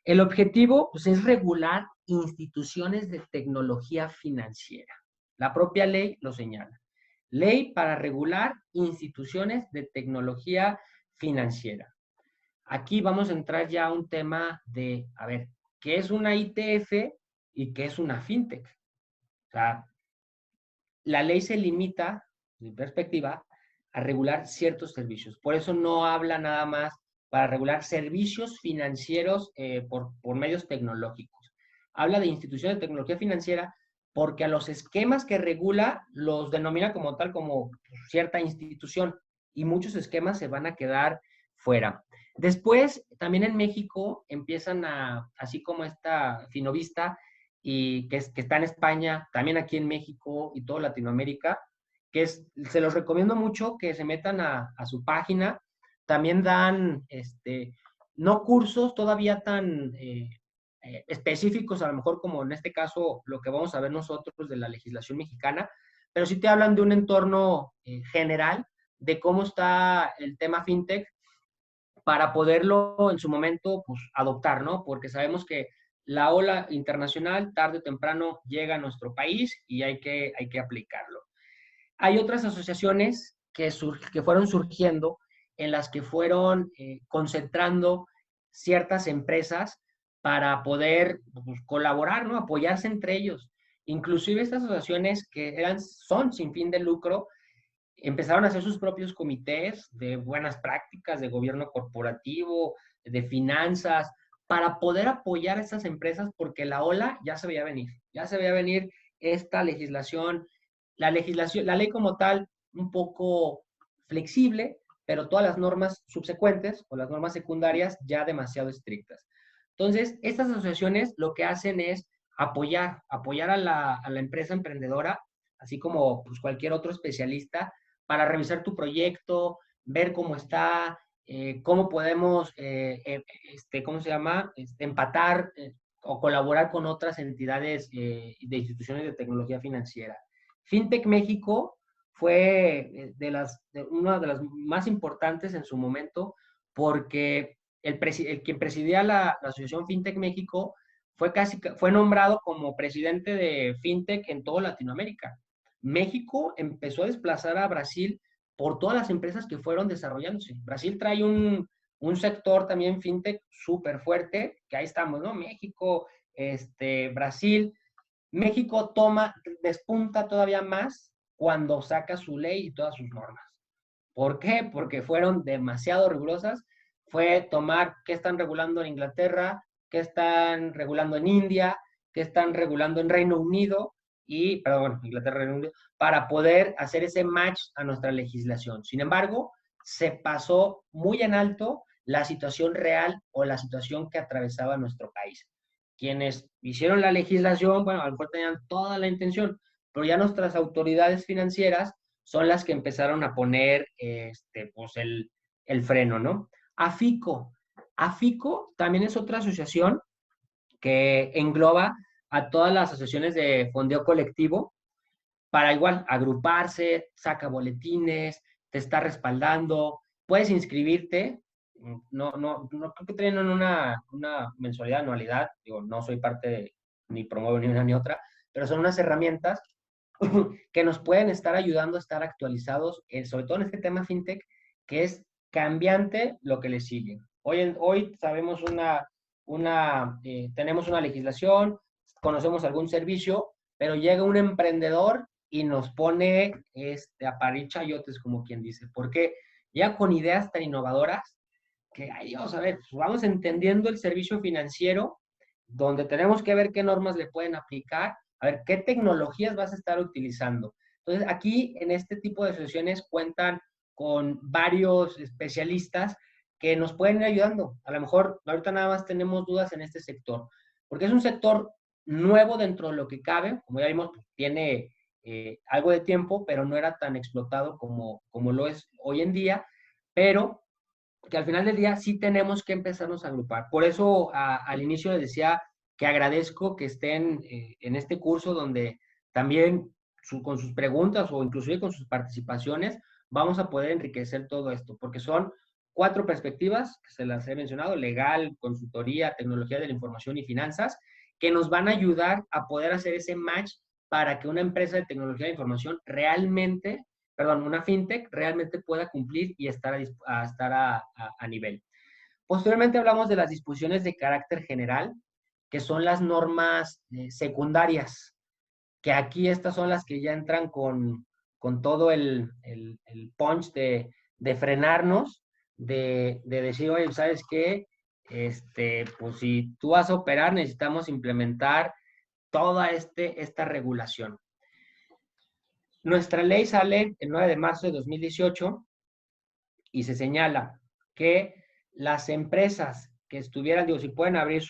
Speaker 1: El objetivo, pues, es regular instituciones de tecnología financiera. La propia ley lo señala. Ley para regular instituciones de tecnología financiera. Aquí vamos a entrar ya a un tema de, a ver, ¿qué es una ITF y qué es una fintech? O sea, la ley se limita, de mi perspectiva, a regular ciertos servicios. Por eso no habla nada más para regular servicios financieros por medios tecnológicos. Habla de instituciones de tecnología financiera porque a los esquemas que regula los denomina como tal, como cierta institución, y muchos esquemas se van a quedar fuera. Después, también en México empiezan así como esta Finovista, y que está en España, también aquí en México y toda Latinoamérica, se los recomiendo mucho que se metan a su página. También dan, no cursos todavía tan específicos, a lo mejor como en este caso lo que vamos a ver nosotros de la legislación mexicana, pero sí te hablan de un entorno general de cómo está el tema fintech para poderlo en su momento pues, adoptar, ¿no? Porque sabemos que la ola internacional tarde o temprano llega a nuestro país y hay que aplicarlo. Hay otras asociaciones que fueron surgiendo, en las que fueron concentrando ciertas empresas para poder pues, colaborar, ¿no? Apoyarse entre ellos. Inclusive estas asociaciones que son sin fin de lucro, empezaron a hacer sus propios comités de buenas prácticas, de gobierno corporativo, de finanzas, para poder apoyar a estas empresas, porque la ola ya se veía venir esta legislación, la ley como tal, un poco flexible, pero todas las normas subsecuentes o las normas secundarias ya demasiado estrictas. Entonces, estas asociaciones lo que hacen es apoyar a la empresa emprendedora, así como pues, cualquier otro especialista, para revisar tu proyecto, ver cómo está, cómo podemos, ¿cómo se llama? Empatar o colaborar con otras entidades de instituciones de tecnología financiera. FinTech México fue una de las más importantes en su momento, porque quien presidía la Asociación FinTech México fue nombrado como presidente de FinTech en toda Latinoamérica. México empezó a desplazar a Brasil por todas las empresas que fueron desarrollándose. Brasil trae un sector también fintech súper fuerte, que ahí estamos, ¿no? México, Brasil. México despunta todavía más cuando saca su ley y todas sus normas. ¿Por qué? Porque fueron demasiado rigurosas. Fue tomar qué están regulando en Inglaterra, qué están regulando en India, qué están regulando en Reino Unido, perdón, Inglaterra, Reino Unido, para poder hacer ese match a nuestra legislación. Sin embargo, se pasó muy en alto la situación real o la situación que atravesaba nuestro país. Quienes hicieron la legislación, bueno, a lo mejor tenían toda la intención, pero ya nuestras autoridades financieras son las que empezaron a poner pues el freno, ¿no? AFICO. AFICO también es otra asociación que engloba a todas las asociaciones de fondeo colectivo para igual agruparse, saca boletines, te está respaldando, puedes inscribirte, no creo que tienen una mensualidad, anualidad, digo, no soy parte de, ni promuevo ni una ni otra, pero son unas herramientas que nos pueden estar ayudando a estar actualizados, sobre todo en este tema fintech, que es cambiante lo que le sigue. Hoy sabemos tenemos una legislación, conocemos algún servicio, pero llega un emprendedor y nos pone a parir chayotes, como quien dice, porque ya con ideas tan innovadoras que, ay Dios, a ver, pues vamos entendiendo el servicio financiero, donde tenemos que ver qué normas le pueden aplicar, a ver qué tecnologías vas a estar utilizando. Entonces, aquí en este tipo de sesiones cuentan con varios especialistas que nos pueden ir ayudando. A lo mejor ahorita nada más tenemos dudas en este sector, porque es un sector nuevo dentro de lo que cabe, como ya vimos, pues, tiene algo de tiempo, pero no era tan explotado como lo es hoy en día, pero que al final del día sí tenemos que empezarnos a agrupar. Por eso al inicio les decía que agradezco que estén en este curso donde también con sus preguntas o inclusive con sus participaciones vamos a poder enriquecer todo esto, porque son 4 perspectivas, que se las he mencionado: legal, consultoría, tecnología de la información y finanzas, que nos van a ayudar a poder hacer ese match para que una empresa de tecnología de información realmente, perdón, una fintech realmente pueda cumplir y estar a nivel. Posteriormente hablamos de las disposiciones de carácter general, que son las normas secundarias, que aquí estas son las que ya entran con todo el punch de frenarnos, de decir, oye, ¿sabes qué? Pues si tú vas a operar, necesitamos implementar toda esta regulación. Nuestra ley sale el 9 de marzo de 2018 y se señala que las empresas que estuvieran, digo, si pueden abrir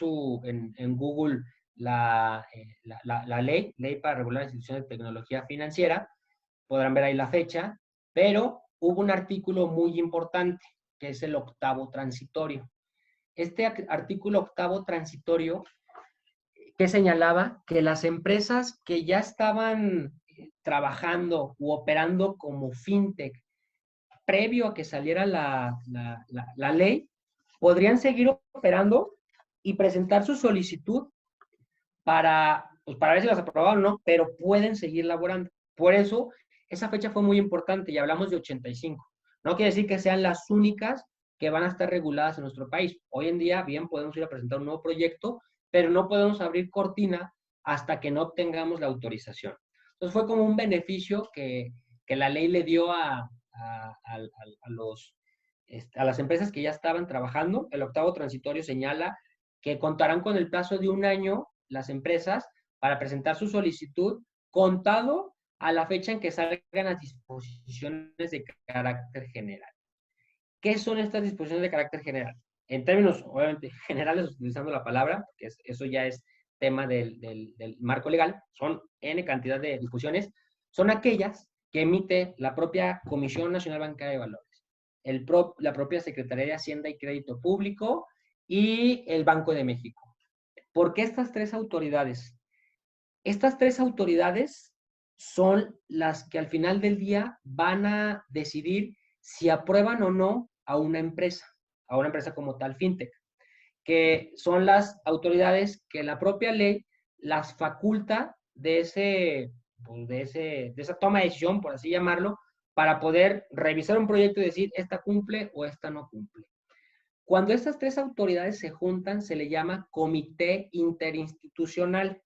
Speaker 1: en Google la ley para regular las instituciones de tecnología financiera, podrán ver ahí la fecha, pero hubo un artículo muy importante, que es el 8º transitorio. Este artículo 8º transitorio que señalaba que las empresas que ya estaban trabajando u operando como fintech previo a que saliera la ley, podrían seguir operando y presentar su solicitud para ver si las aprobaron o no, pero pueden seguir laborando. Por eso, esa fecha fue muy importante y hablamos de 85. No quiere decir que sean las únicas que van a estar reguladas en nuestro país. Hoy en día, bien, podemos ir a presentar un nuevo proyecto, pero no podemos abrir cortina hasta que no obtengamos la autorización. Entonces, fue como un beneficio que la ley le dio a las empresas que ya estaban trabajando. El 8º transitorio señala que contarán con el plazo de 1 año las empresas para presentar su solicitud, contado a la fecha en que salgan las disposiciones de carácter general. ¿Qué son estas disposiciones de carácter general? En términos, obviamente, generales, utilizando la palabra, porque eso ya es tema del marco legal, son N cantidad de disposiciones, son aquellas que emite la propia Comisión Nacional Bancaria de Valores, la propia Secretaría de Hacienda y Crédito Público y el Banco de México. ¿Por qué estas 3 autoridades? Estas 3 autoridades son las que al final del día van a decidir si aprueban o no a una empresa como tal, fintech, que son las autoridades que la propia ley las faculta de esa toma de decisión, por así llamarlo, para poder revisar un proyecto y decir, esta cumple o esta no cumple. Cuando estas tres autoridades se juntan, se le llama comité interinstitucional,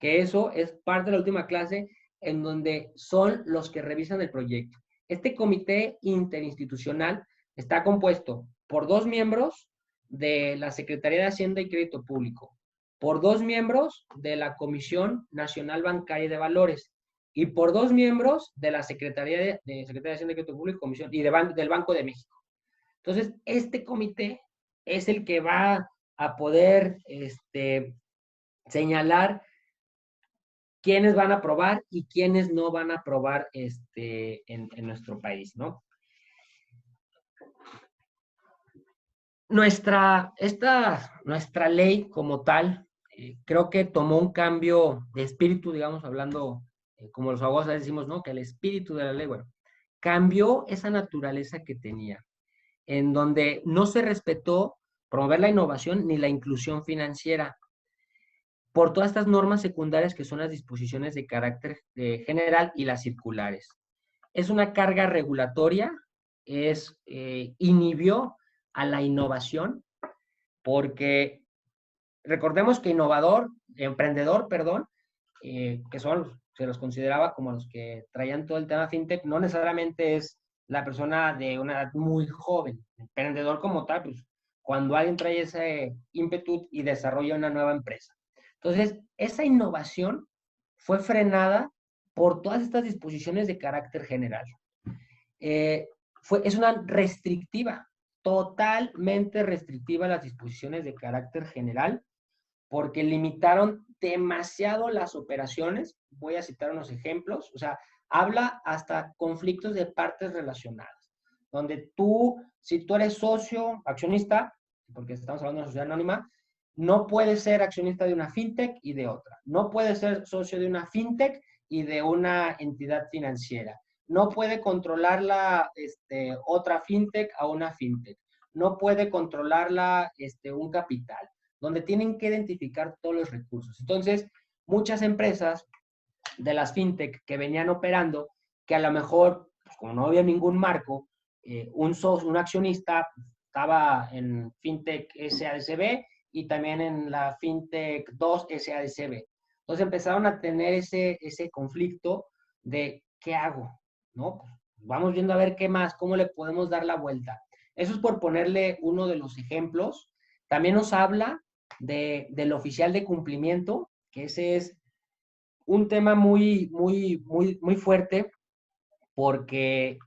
Speaker 1: que eso es parte de la última clase en donde son los que revisan el proyecto. Este comité interinstitucional está compuesto por 2 miembros de la Secretaría de Hacienda y Crédito Público, por 2 miembros de la Comisión Nacional Bancaria de Valores y por 2 miembros de la Secretaría de Hacienda y Crédito Público Comisión, y del Banco de México. Entonces, este comité es el que va a poder señalar quiénes van a aprobar y quiénes no van a aprobar en nuestro país, ¿no? Nuestra ley como tal, creo que tomó un cambio de espíritu, digamos, hablando como los abogados decimos, ¿no? Que el espíritu de la ley, bueno, cambió esa naturaleza que tenía, en donde no se respetó promover la innovación ni la inclusión financiera por todas estas normas secundarias que son las disposiciones de carácter general y las circulares. Es una carga regulatoria, inhibió a la innovación, porque recordemos que emprendedor, perdón, que se los consideraba como los que traían todo el tema fintech, no necesariamente es la persona de una edad muy joven. Emprendedor como tal, pues cuando alguien trae ese ímpetu y desarrolla una nueva empresa. Entonces, esa innovación fue frenada por todas estas disposiciones de carácter general. Es una restrictiva, totalmente restrictiva las disposiciones de carácter general, porque limitaron demasiado las operaciones. Voy a citar unos ejemplos. O sea, habla hasta conflictos de partes relacionadas, donde si tú eres socio, accionista, porque estamos hablando de una sociedad anónima, no puedes ser accionista de una fintech y de otra. No puedes ser socio de una fintech y de una entidad financiera. No puede controlar otra fintech a una fintech. No puede controlarla un capital, donde tienen que identificar todos los recursos. Entonces, muchas empresas de las fintech que venían operando, que a lo mejor, pues, como no había ningún marco, un accionista estaba en fintech SADCB y también en la fintech 2 SADCB. Entonces empezaron a tener ese conflicto de ¿qué hago? ¿No? Pues vamos viendo a ver qué más, cómo le podemos dar la vuelta. Eso es por ponerle uno de los ejemplos. También nos habla del oficial de cumplimiento, que ese es un tema muy, muy, muy, muy fuerte, porque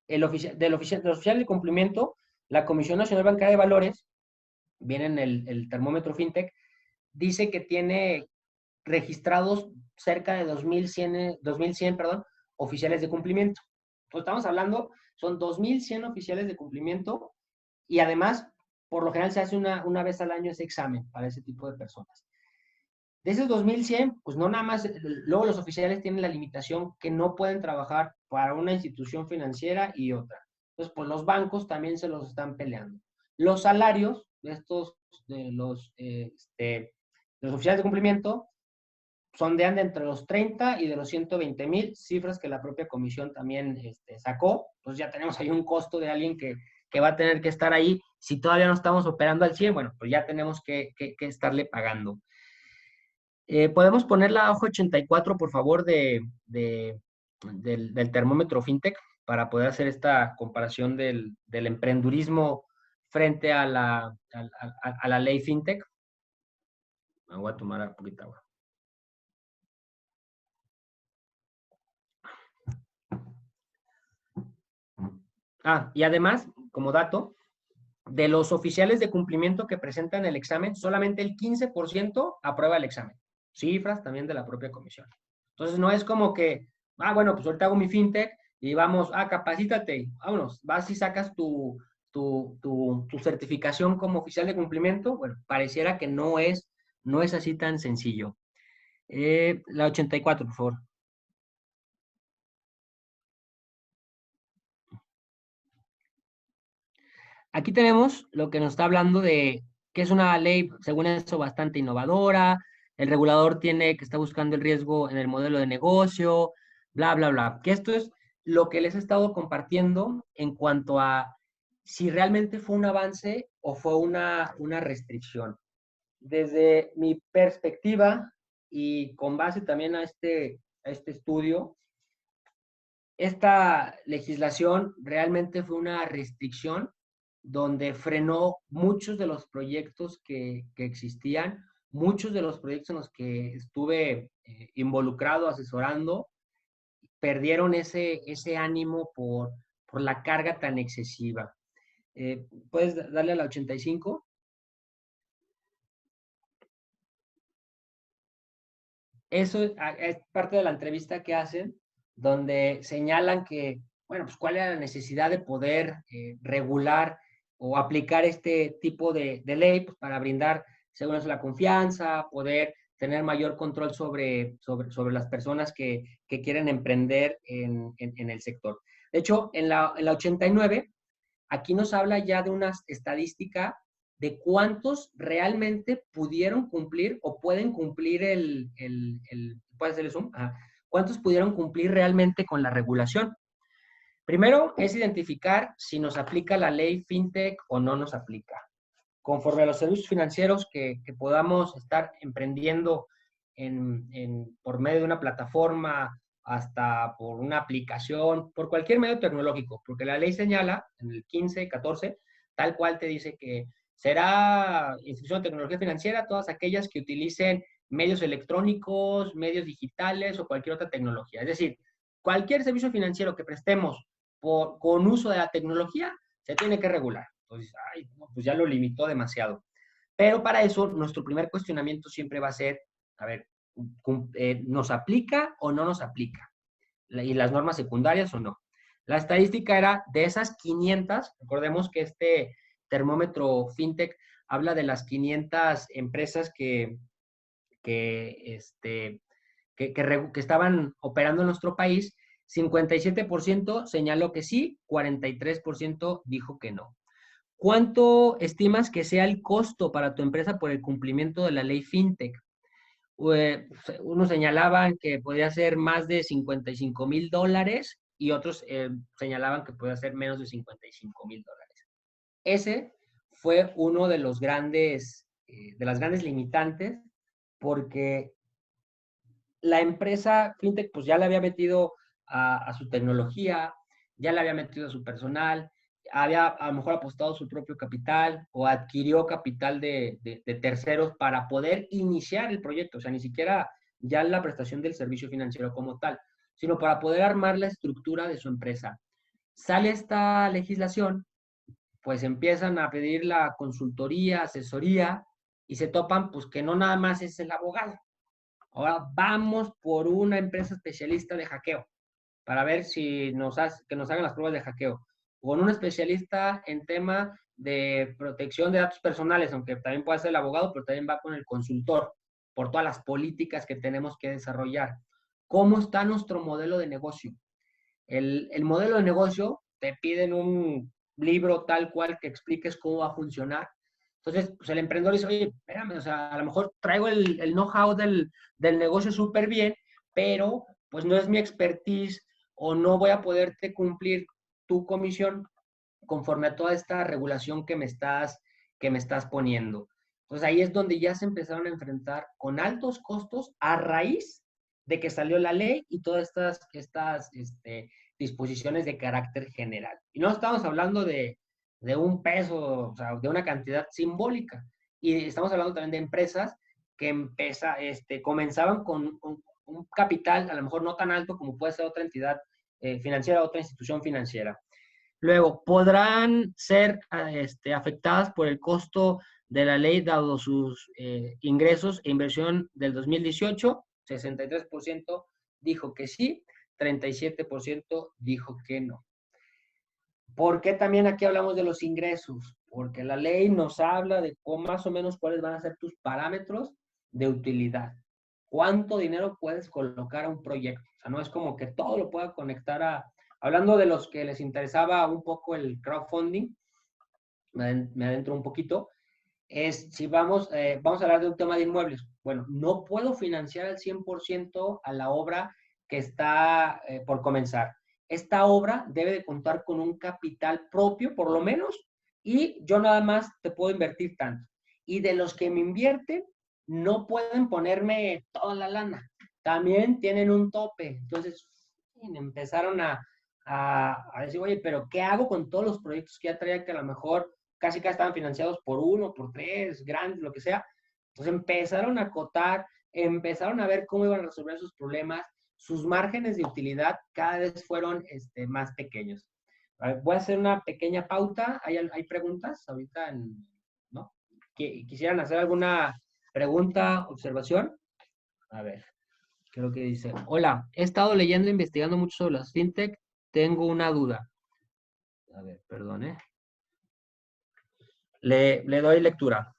Speaker 1: del oficial de cumplimiento, la Comisión Nacional Bancaria de Valores, viene en el termómetro fintech, dice que tiene registrados cerca de 2,100 oficiales de cumplimiento. Entonces estamos hablando, son 2,100 oficiales de cumplimiento, y además, por lo general se hace una vez al año ese examen para ese tipo de personas. De esos 2,100, pues no nada más, luego los oficiales tienen la limitación que no pueden trabajar para una institución financiera y otra. Entonces, pues los bancos también se los están peleando. Los salarios de los oficiales de cumplimiento sondean de entre los 30 y de los 120,000, cifras que la propia comisión también sacó. Entonces ya tenemos ahí un costo de alguien que va a tener que estar ahí. Si todavía no estamos operando al 100, bueno, pues ya tenemos que estarle pagando. ¿Podemos poner la hoja 84, por favor, del termómetro fintech, para poder hacer esta comparación del emprendurismo frente a la ley fintech? Me voy a tomar un poquito de agua. Y además, como dato, de los oficiales de cumplimiento que presentan el examen, solamente el 15% aprueba el examen. Cifras también de la propia comisión. Entonces, no es como que, bueno, pues ahorita hago mi fintech y vamos, capacítate, vámonos, vas y sacas tu certificación como oficial de cumplimiento. Bueno, pareciera que no es así tan sencillo. La 84, por favor. Aquí tenemos lo que nos está hablando de que es una ley, según eso, bastante innovadora. El regulador está buscando el riesgo en el modelo de negocio, bla, bla, bla. Que esto es lo que les he estado compartiendo en cuanto a si realmente fue un avance o fue una restricción. Desde mi perspectiva y con base también a este estudio, esta legislación realmente fue una restricción donde frenó muchos de los proyectos que existían, muchos de los proyectos en los que estuve involucrado, asesorando, perdieron ese ánimo por la carga tan excesiva. ¿Puedes darle a la 85? Eso es parte de la entrevista que hacen, donde señalan que, bueno, pues cuál era la necesidad de poder regular o aplicar este tipo de ley pues, para brindar, según eso, la confianza, poder tener mayor control sobre las personas que quieren emprender en el sector. De hecho, en la 89, aquí nos habla ya de una estadística de cuántos realmente pudieron cumplir o pueden cumplir ¿puede hacer el zoom? Ajá. ¿Cuántos pudieron cumplir realmente con la regulación? Primero es identificar si nos aplica la ley FinTech o no nos aplica. Conforme a los servicios financieros que podamos estar emprendiendo por medio de una plataforma, hasta por una aplicación, por cualquier medio tecnológico, porque la ley señala en el 15, 14, tal cual te dice que será institución de tecnología financiera todas aquellas que utilicen medios electrónicos, medios digitales o cualquier otra tecnología. Es decir, cualquier servicio financiero que prestemos con uso de la tecnología se tiene que regular. Entonces, ay, no, pues ya lo limitó demasiado. Pero para eso, nuestro primer cuestionamiento siempre va a ser, a ver, ¿nos aplica o no nos aplica? Y las normas secundarias o no. La estadística era de esas 500, recordemos que este termómetro FinTech habla de las 500 empresas que, este, que estaban operando en nuestro país, 57% señaló que sí, 43% dijo que no. ¿Cuánto estimas que sea el costo para tu empresa por el cumplimiento de la ley FinTech? Unos señalaban que podía ser más de $55,000 y otros señalaban que podía ser menos de $55,000. Ese fue uno de los de las grandes limitantes, porque la empresa FinTech pues ya le había metido a su tecnología, ya le había metido a su personal, había a lo mejor apostado su propio capital o adquirió capital de terceros para poder iniciar el proyecto, o sea, ni siquiera ya la prestación del servicio financiero como tal, sino para poder armar la estructura de su empresa. Sale esta legislación, pues empiezan a pedir la consultoría, asesoría, y se topan pues que no nada más es el abogado. Ahora vamos por una empresa especialista de hackeo para ver si que nos hagan las pruebas de hackeo. O con un especialista en tema de protección de datos personales, aunque también puede ser el abogado, pero también va con el consultor por todas las políticas que tenemos que desarrollar. ¿Cómo está nuestro modelo de negocio? El modelo de negocio, te piden un libro tal cual que expliques cómo va a funcionar. Entonces, pues el emprendedor dice, oye, espérame, o sea, a lo mejor traigo el know-how del negocio súper bien, pero pues no es mi expertise o no voy a poderte cumplir tu comisión conforme a toda esta regulación que me estás poniendo. Entonces ahí es donde ya se empezaron a enfrentar con altos costos a raíz de que salió la ley y todas estas disposiciones de carácter general. Y no estamos hablando de un peso, o sea, de una cantidad simbólica. Y estamos hablando también de empresas que comenzaban con un capital a lo mejor no tan alto como puede ser otra entidad financiera, otra institución financiera. Luego, podrán ser afectadas por el costo de la ley dado sus ingresos e inversión del 2018. 63% dijo que sí, 37% dijo que no. ¿Por qué también aquí hablamos de los ingresos? Porque la ley nos habla de más o menos cuáles van a ser tus parámetros de utilidad. ¿Cuánto dinero puedes colocar a un proyecto? O sea, no es como que todo lo pueda conectar hablando de los que les interesaba un poco el crowdfunding, me adentro un poquito, es si vamos a hablar de un tema de inmuebles. Bueno, no puedo financiar al 100% a la obra que está por comenzar. esta obra debe de contar con un capital propio, por lo menos, y yo nada más te puedo invertir tanto. Y de los que me invierten, no pueden ponerme toda la lana. También tienen un tope. Entonces, empezaron a decir, oye, pero ¿qué hago con todos los proyectos que ya traía que a lo mejor casi estaban financiados por uno, por tres, grandes, lo que sea? Entonces empezaron a acotar, empezaron a ver cómo iban a resolver sus problemas, sus márgenes de utilidad cada vez fueron más pequeños. A ver, voy a hacer una pequeña pauta. ¿Hay preguntas ahorita? ¿No? ¿Quisieran hacer alguna pregunta, observación? A ver, creo que dice, hola, he estado leyendo e investigando mucho sobre las fintech, tengo una duda. A ver, perdón, ¿eh? Le doy lectura.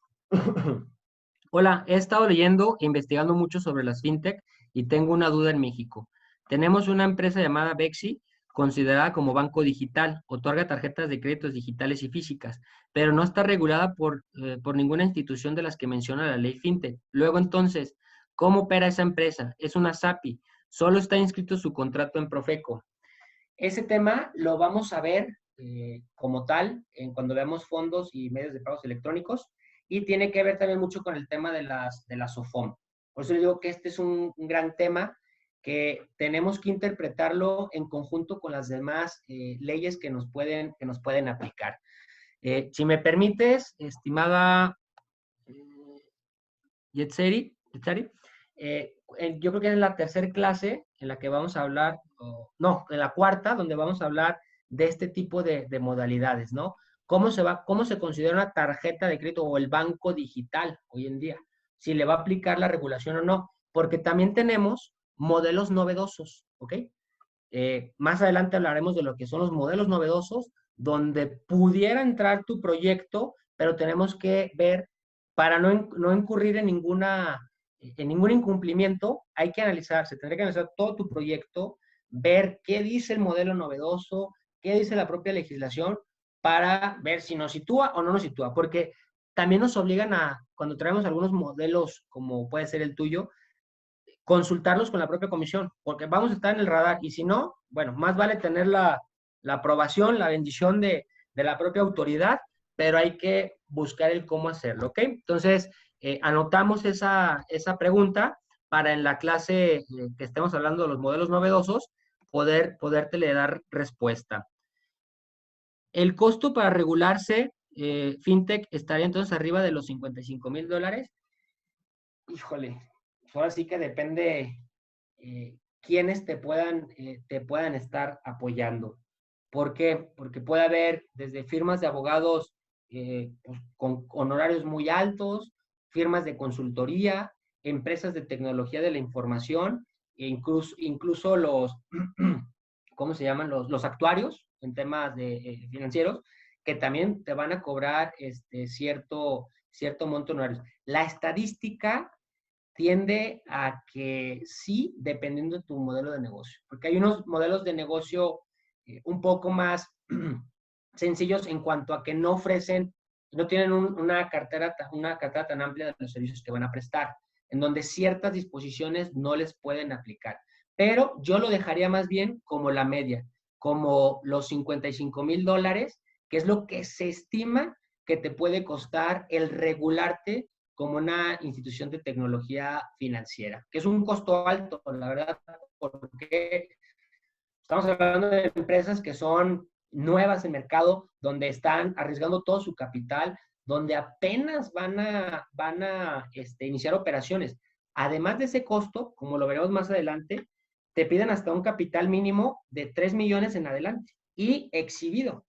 Speaker 1: Hola, he estado leyendo e investigando mucho sobre las fintech y tengo una duda en México. Tenemos una empresa llamada Bexi, considerada como banco digital, otorga tarjetas de créditos digitales y físicas, pero no está regulada por ninguna institución de las que menciona la ley fintech. Luego entonces, ¿cómo opera esa empresa? Es una SAPI, solo está inscrito su contrato en Profeco. Ese tema lo vamos a ver como tal cuando veamos fondos y medios de pagos electrónicos y tiene que ver también mucho con el tema de las OFOM. Por eso digo que este es un gran tema que tenemos que interpretarlo en conjunto con las demás leyes que nos pueden aplicar. Si me permites, estimada Yetzeri, yo creo que es la tercera clase en la que vamos a hablar, no, en la cuarta, donde vamos a hablar de este tipo de modalidades, ¿no? Cómo se considera una tarjeta de crédito o el banco digital hoy en día? Si le va a aplicar la regulación o no, porque también tenemos modelos novedosos, ¿ok? Más adelante hablaremos de lo que son los modelos novedosos, donde pudiera entrar tu proyecto, pero tenemos que ver, para no incurrir en ningún incumplimiento, hay que analizar, se tendría que analizar todo tu proyecto, ver qué dice el modelo novedoso, qué dice la propia legislación, para ver si nos sitúa o no nos sitúa, porque también nos obligan cuando traemos algunos modelos, como puede ser el tuyo, consultarlos con la propia comisión, porque vamos a estar en el radar y si no, bueno, más vale tener la aprobación, la bendición de la propia autoridad, pero hay que buscar el cómo hacerlo, ¿ok? Entonces, anotamos esa pregunta para en la clase que estemos hablando de los modelos novedosos, podértele dar respuesta. El costo para regularse, FinTech, estaría entonces arriba de los $55,000. Híjole, ahora sí que depende quiénes te puedan estar apoyando. ¿Por qué? Porque puede haber desde firmas de abogados pues, con honorarios muy altos, firmas de consultoría, empresas de tecnología de la información, e incluso los, ¿cómo se llaman? Los actuarios en temas financieros, que también te van a cobrar cierto monto honorarios. La estadística tiende a que sí, dependiendo de tu modelo de negocio, porque hay unos modelos de negocio un poco más sencillos en cuanto a que no ofrecen, no tienen una cartera tan amplia de los servicios que van a prestar, en donde ciertas disposiciones no les pueden aplicar. Pero yo lo dejaría más bien como la media, como los $55,000, que es lo que se estima que te puede costar el regularte como una institución de tecnología financiera, que es un costo alto, la verdad, porque estamos hablando de empresas que son nuevas en mercado, donde están arriesgando todo su capital, donde apenas van a iniciar operaciones. Además de ese costo, como lo veremos más adelante, te piden hasta un capital mínimo de 3 millones en adelante y exhibido,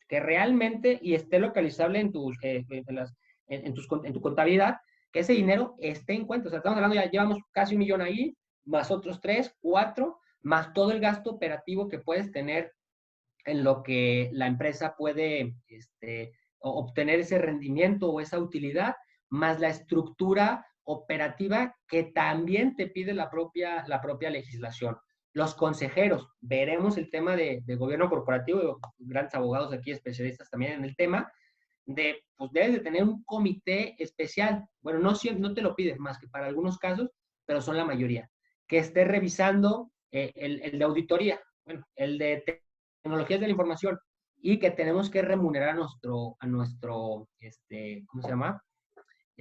Speaker 1: que realmente y esté localizable en tu contabilidad, que ese dinero esté en cuenta. O sea, estamos hablando, ya llevamos casi 1 millón ahí, más otros 3, 4, más todo el gasto operativo que puedes tener en lo que la empresa puede obtener ese rendimiento o esa utilidad, más la estructura operativa que también te pide la propia legislación. Los consejeros, veremos el tema de gobierno corporativo, grandes abogados aquí, especialistas también en el tema, pues debes de tener un comité especial. Bueno, no te lo pides más que para algunos casos, pero son la mayoría, que esté revisando el de auditoría, bueno, el de tecnologías de la información, y que tenemos que remunerar a nuestro ¿cómo se llama?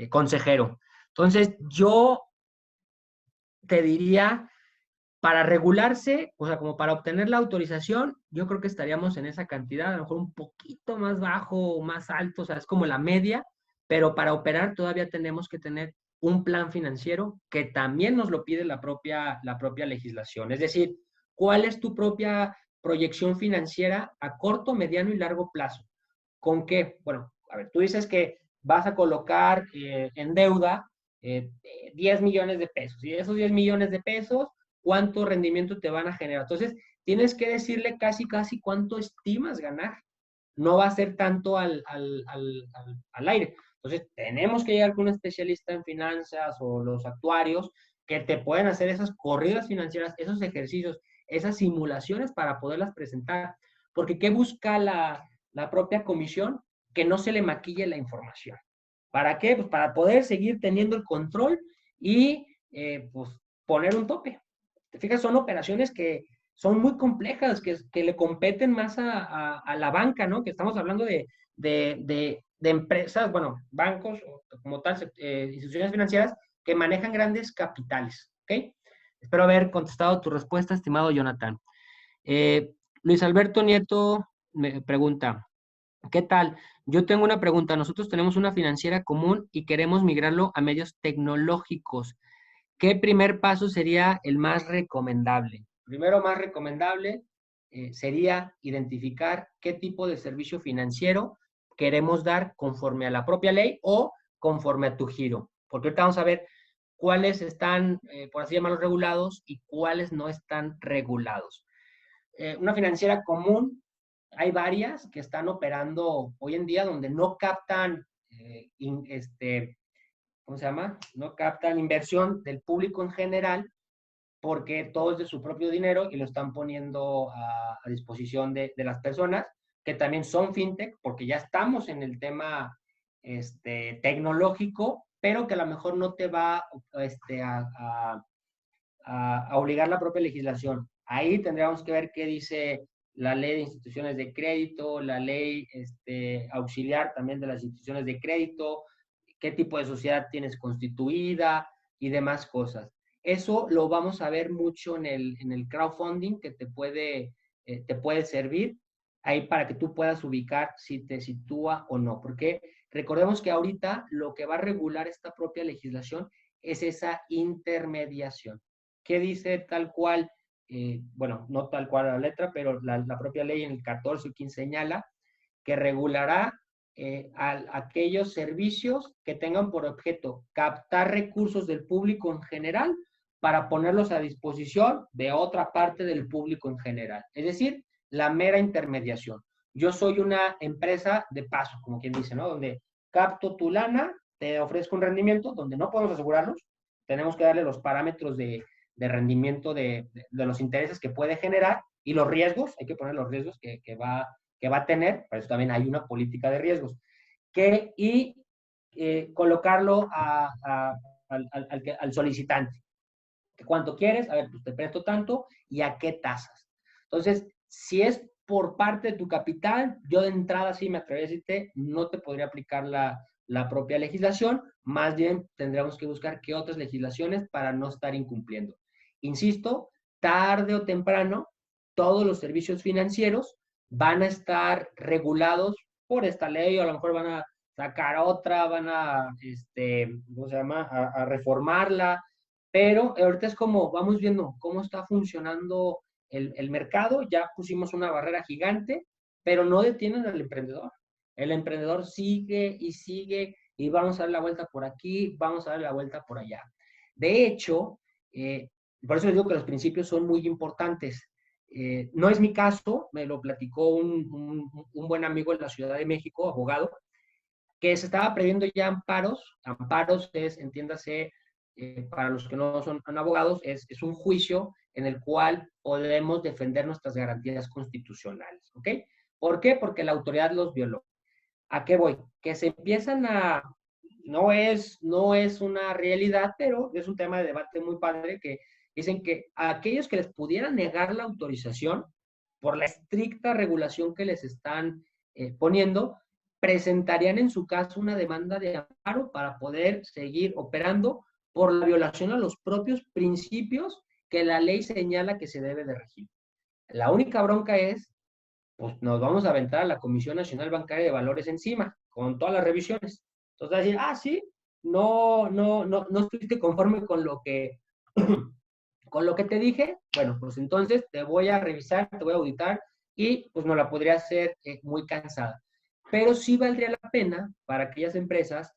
Speaker 1: Consejero. Entonces, yo te diría, para regularse, o sea, como para obtener la autorización, yo creo que estaríamos en esa cantidad, a lo mejor un poquito más bajo o más alto, o sea, es como la media, pero para operar todavía tenemos que tener un plan financiero que también nos lo pide la propia legislación. Es decir, ¿cuál es tu propia proyección financiera a corto, mediano y largo plazo? ¿Con qué? Bueno, a ver, tú dices que vas a colocar en deuda 10 millones de pesos, y esos 10 millones de pesos, ¿cuánto rendimiento te van a generar? Entonces, tienes que decirle casi, casi cuánto estimas ganar. No va a ser tanto al aire. Entonces, tenemos que llegar con un especialista en finanzas o los actuarios que te pueden hacer esas corridas financieras, esos ejercicios, esas simulaciones para poderlas presentar. Porque ¿qué busca la propia comisión? Que no se le maquille la información. ¿Para qué? Pues para poder seguir teniendo el control y pues poner un tope. ¿Te fijas? Son operaciones que son muy complejas, que le competen más a la banca, ¿no? Que estamos hablando de empresas, bueno, bancos como tal, instituciones financieras que manejan grandes capitales, ¿ok? Espero haber contestado tu respuesta, estimado Jonathan. Eh, Luis Alberto Nieto me pregunta, ¿qué tal? Yo tengo una pregunta. Nosotros tenemos una financiera común y queremos migrarlo a medios tecnológicos. ¿Qué primer paso sería el más recomendable? Primero, más recomendable sería identificar qué tipo de servicio financiero queremos dar conforme a la propia ley o conforme a tu giro. Porque ahorita vamos a ver cuáles están, por así llamarlos, regulados y cuáles no están regulados. Una financiera común, hay varias que están operando hoy en día donde no captan ¿cómo se llama? No captan inversión del público en general porque todo es de su propio dinero y lo están poniendo a disposición de las personas que también son fintech, porque ya estamos en el tema tecnológico, pero que a lo mejor no te va a obligar la propia legislación. Ahí tendríamos que ver qué dice la ley de instituciones de crédito, la ley auxiliar también de las instituciones de crédito, qué tipo de sociedad tienes constituida y demás cosas. Eso lo vamos a ver mucho en el crowdfunding que te puede servir ahí para que tú puedas ubicar si te sitúa o no. Porque recordemos que ahorita lo que va a regular esta propia legislación es esa intermediación. ¿Qué dice tal cual? Bueno, no tal cual a la letra, pero la propia ley en el 14 y 15 señala que regulará aquellos servicios que tengan por objeto captar recursos del público en general para ponerlos a disposición de otra parte del público en general. Es decir, la mera intermediación. Yo soy una empresa de paso, como quien dice, ¿no? Donde capto tu lana, te ofrezco un rendimiento, donde no podemos asegurarlos, tenemos que darle los parámetros de rendimiento de los intereses que puede generar y los riesgos, hay que poner los riesgos que va a tener, para eso también hay una política de riesgos, y colocarlo al solicitante. ¿Cuánto quieres? A ver, pues te presto tanto y a qué tasas. Entonces, si es por parte de tu capital, yo de entrada sí me atrevería a decirte, no te podría aplicar la propia legislación, más bien tendríamos que buscar qué otras legislaciones para no estar incumpliendo. Insisto, tarde o temprano, todos los servicios financieros van a estar regulados por esta ley, o a lo mejor van a sacar otra, van a, ¿cómo se llama?, a reformarla, pero ahorita es como vamos viendo cómo está funcionando el mercado, ya pusimos una barrera gigante, pero no detienen al emprendedor. El emprendedor sigue y sigue y vamos a dar la vuelta por aquí, vamos a dar la vuelta por allá. De hecho, por eso les digo que los principios son muy importantes. No es mi caso, me lo platicó un buen amigo en la Ciudad de México, abogado, que se estaba previendo ya amparos. Amparos es, entiéndase, para los que no son abogados, es un juicio en el cual podemos defender nuestras garantías constitucionales. ¿Ok? ¿Por qué? Porque la autoridad los violó. ¿A qué voy? Que se empiezan no es una realidad, pero es un tema de debate muy padre que dicen que a aquellos que les pudieran negar la autorización por la estricta regulación que les están poniendo, presentarían en su caso una demanda de amparo para poder seguir operando por la violación a los propios principios que la ley señala que se debe de regir. La única bronca es, pues nos vamos a aventar a la Comisión Nacional Bancaria de Valores encima, con todas las revisiones. Entonces va a decir, ah, sí, no estuviste conforme con lo que con lo que te dije, bueno, pues entonces te voy a revisar, te voy a auditar y pues no la podría hacer muy cansada. Pero sí valdría la pena para aquellas empresas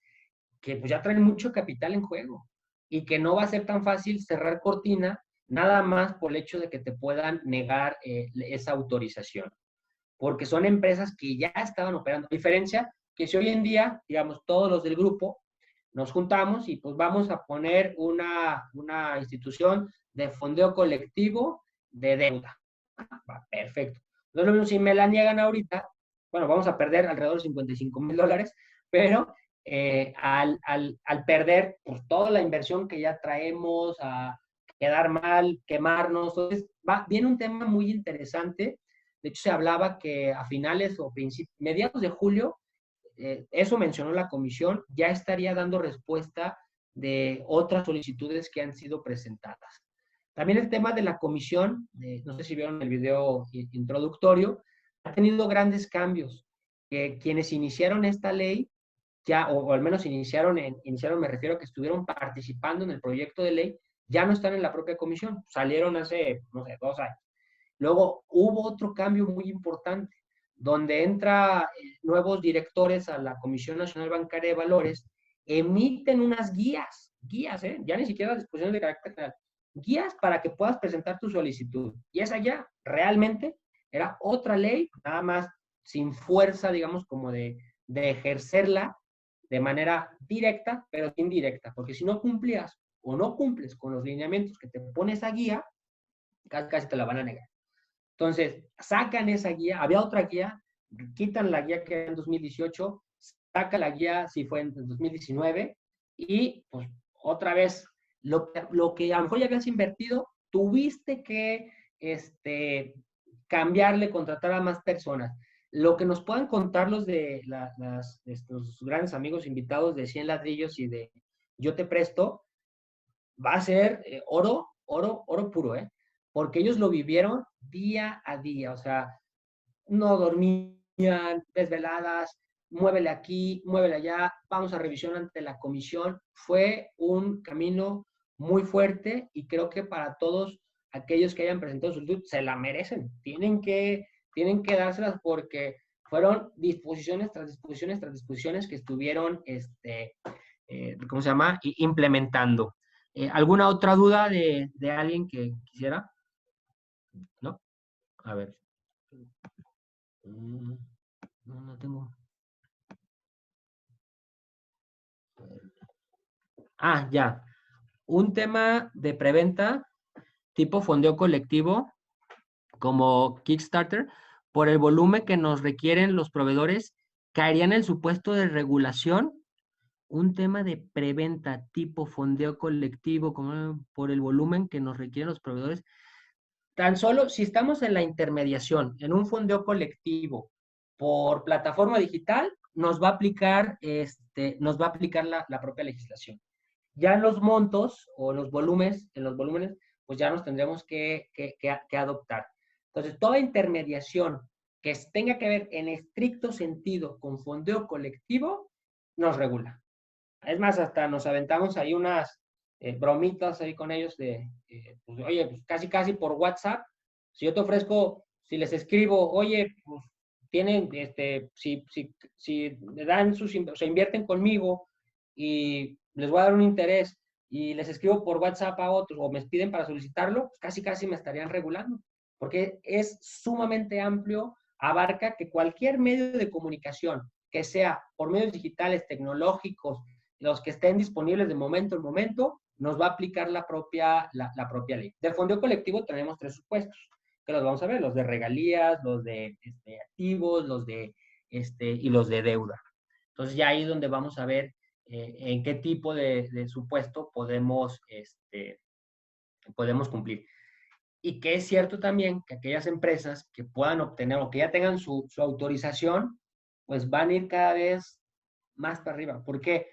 Speaker 1: que pues ya traen mucho capital en juego y que no va a ser tan fácil cerrar cortina nada más por el hecho de que te puedan negar esa autorización. Porque son empresas que ya estaban operando. A diferencia que si hoy en día, digamos, todos los del grupo nos juntamos y pues vamos a poner una institución de fondeo colectivo de deuda. Perfecto. No es lo mismo si me la niegan ahorita, bueno, vamos a perder alrededor de $55,000, pero al perder pues, toda la inversión que ya traemos, a quedar mal, quemarnos, entonces viene un tema muy interesante. De hecho, se hablaba que a finales o mediados de julio, eso mencionó la comisión, ya estaría dando respuesta de otras solicitudes que han sido presentadas. También el tema de la comisión, no sé si vieron el video introductorio, ha tenido grandes cambios. Quienes iniciaron esta ley, ya, o al menos iniciaron, me refiero a que estuvieron participando en el proyecto de ley, ya no están en la propia comisión, salieron hace, no sé, 2 años. Luego hubo otro cambio muy importante, donde entra nuevos directores a la Comisión Nacional Bancaria de Valores, emiten unas guías, ya ni siquiera disposiciones de carácter general, guías para que puedas presentar tu solicitud. Y esa ya realmente era otra ley, nada más sin fuerza, digamos, como de ejercerla de manera directa, pero indirecta, porque si no cumplías o no cumples con los lineamientos que te pone esa guía, casi te la van a negar. Entonces, sacan esa guía, había otra guía, quitan la guía que era en 2018, saca la guía si fue en 2019 y pues otra vez lo que a lo mejor ya habías invertido, tuviste que cambiarle, contratar a más personas. Lo que nos puedan contar los de estos grandes amigos invitados de 100 ladrillos y de Yo Te Presto, va a ser oro puro, ¿eh? Porque ellos lo vivieron día a día, o sea, no dormían, desveladas, muévele aquí, muévele allá, vamos a revisión ante la comisión. Fue un camino muy fuerte y creo que para todos aquellos que hayan presentado solicitud se la merecen. Tienen que dárselas porque fueron disposiciones tras disposiciones tras disposiciones que estuvieron, ¿cómo se llama? Implementando. ¿Alguna otra duda de alguien que quisiera? ¿No? A ver. No tengo. Ah, ya. Un tema de preventa tipo fondeo colectivo como Kickstarter, por el volumen que nos requieren los proveedores, caería en el supuesto de regulación. Un tema de preventa tipo fondeo colectivo como por el volumen que nos requieren los proveedores. Tan solo si estamos en la intermediación, en un fondeo colectivo por plataforma digital, nos va a aplicar, la propia legislación. Ya en los montos o en los volúmenes, pues ya nos tendremos que adoptar. Entonces, toda intermediación que tenga que ver en estricto sentido con fondeo colectivo, nos regula. Es más, hasta nos aventamos ahí unas bromitas ahí con ellos de, pues, oye, pues casi por WhatsApp, si yo te ofrezco, si les escribo, oye, pues tienen, si le dan o sea, invierten conmigo y les voy a dar un interés y les escribo por WhatsApp a otros o me piden para solicitarlo, pues casi me estarían regulando, porque es sumamente amplio, abarca que cualquier medio de comunicación, que sea por medios digitales, tecnológicos, los que estén disponibles de momento en momento, nos va a aplicar la propia ley. Del fondeo colectivo tenemos 3 supuestos, que los vamos a ver, los de regalías, los de activos, y los de deuda. Entonces ya ahí es donde vamos a ver en qué tipo de supuesto podemos podemos cumplir. Y que es cierto también que aquellas empresas que puedan obtener o que ya tengan su autorización, pues van a ir cada vez más para arriba. ¿Por qué?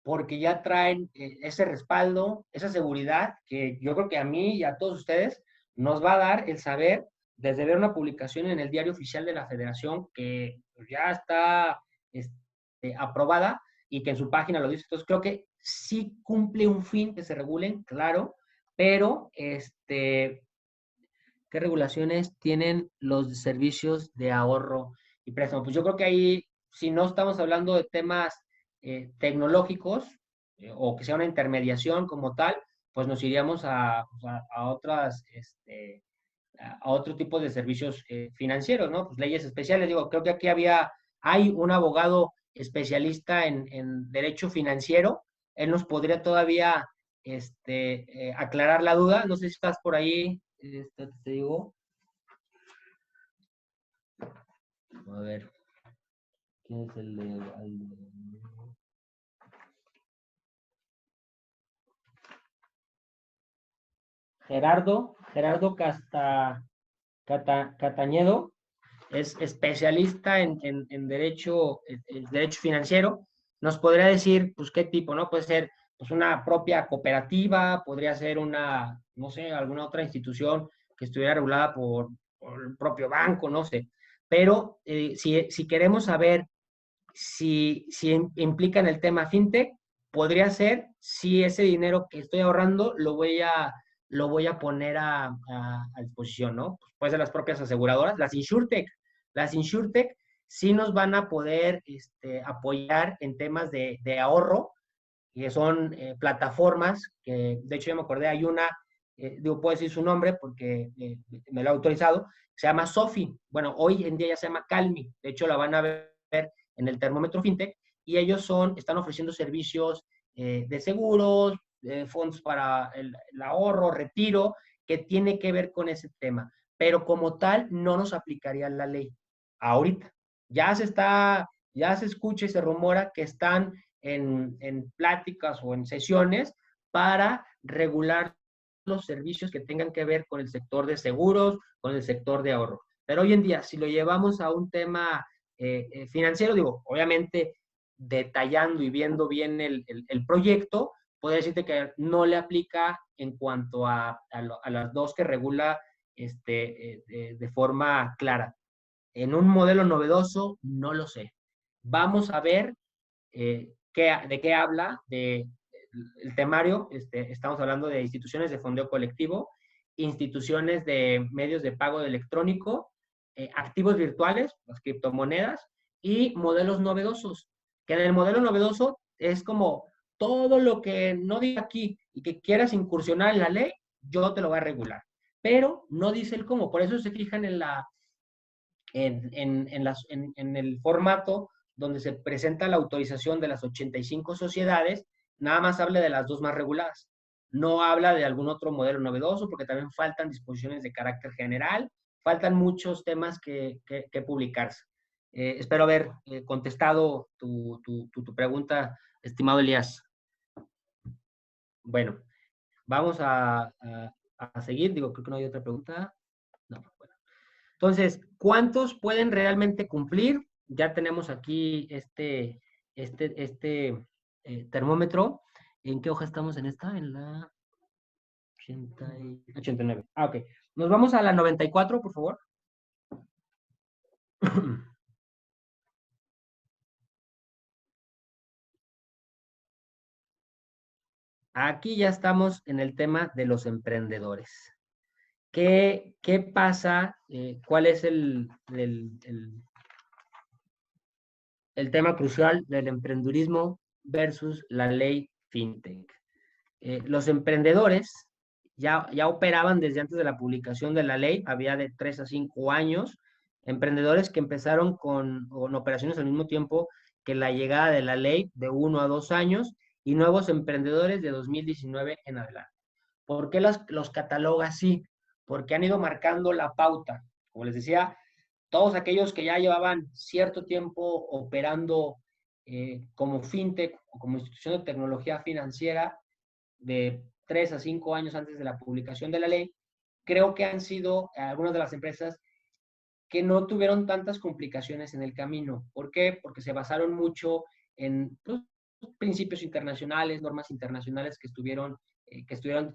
Speaker 1: Porque ya traen ese respaldo, esa seguridad que yo creo que a mí y a todos ustedes nos va a dar el saber desde ver una publicación en el diario oficial de la Federación que ya está aprobada y que en su página lo dice. Entonces creo que sí cumple un fin que se regulen, claro, pero ¿qué regulaciones tienen los servicios de ahorro y préstamo? Pues yo creo que ahí, si no estamos hablando de temas tecnológicos o que sea una intermediación como tal, pues nos iríamos a otras, a otro tipo de servicios financieros, ¿no? Pues leyes especiales, digo, creo que aquí hay un abogado especialista en derecho financiero, él nos podría todavía aclarar la duda, no sé si estás por ahí, te digo, a ver, ¿quién es el de... Gerardo Catañedo, es especialista en derecho, derecho financiero, nos podría decir, pues, qué tipo, ¿no? Puede ser, pues, una propia cooperativa, podría ser una, no sé, alguna otra institución que estuviera regulada por el propio banco, no sé. Pero si queremos saber si implica en el tema fintech, podría ser si ese dinero que estoy ahorrando lo voy a poner a disposición, ¿no? Pues puede ser las propias aseguradoras, las InsurTech sí nos van a poder apoyar en temas de ahorro, que son plataformas, que de hecho ya me acordé, hay una, digo, puedo decir su nombre porque me lo ha autorizado, se llama Sofi. Bueno, hoy en día ya se llama Calmi, de hecho la van a ver en el termómetro fintech, y ellos están ofreciendo servicios de seguros, fondos para el ahorro, retiro, que tiene que ver con ese tema. Pero como tal, no nos aplicaría la ley ahorita. Ya se escucha y se rumora que están en pláticas o en sesiones para regular los servicios que tengan que ver con el sector de seguros, con el sector de ahorro. Pero hoy en día, si lo llevamos a un tema financiero, digo, obviamente detallando y viendo bien el proyecto, puedo decirte que no le aplica en cuanto a las dos que regula de forma clara. En un modelo novedoso, no lo sé. Vamos a ver de qué habla el temario. Estamos hablando de instituciones de fondeo colectivo, instituciones de medios de pago electrónico, activos virtuales, las criptomonedas, y modelos novedosos, que en el modelo novedoso es como todo lo que no diga aquí y que quieras incursionar en la ley, yo te lo voy a regular. Pero no dice el cómo, por eso se fijan en el formato donde se presenta la autorización de las 85 sociedades, nada más habla de las dos más reguladas. No habla de algún otro modelo novedoso, porque también faltan disposiciones de carácter general, faltan muchos temas que publicarse. Espero haber contestado tu pregunta, estimado Elías. Bueno, vamos a seguir. Digo, creo que no hay otra pregunta. No, bueno. Entonces, ¿cuántos pueden realmente cumplir? Ya tenemos aquí termómetro. ¿En qué hoja estamos en esta? En la 89. Ah, ok. Nos vamos a la 94, por favor. Aquí ya estamos en el tema de los emprendedores. ¿Qué pasa? ¿Cuál es el tema crucial del emprendurismo versus la ley FinTech? Los emprendedores ya operaban desde antes de la publicación de la ley, había de 3 a 5 años, emprendedores que empezaron con operaciones al mismo tiempo que la llegada de la ley, de 1 a 2 años, y nuevos emprendedores de 2019 en adelante. ¿Por qué los cataloga así? Porque han ido marcando la pauta. Como les decía, todos aquellos que ya llevaban cierto tiempo operando como fintech o como institución de tecnología financiera, de 3 a 5 años antes de la publicación de la ley, creo que han sido algunas de las empresas que no tuvieron tantas complicaciones en el camino. ¿Por qué? Porque se basaron mucho en pues, principios internacionales, normas internacionales que estuvieron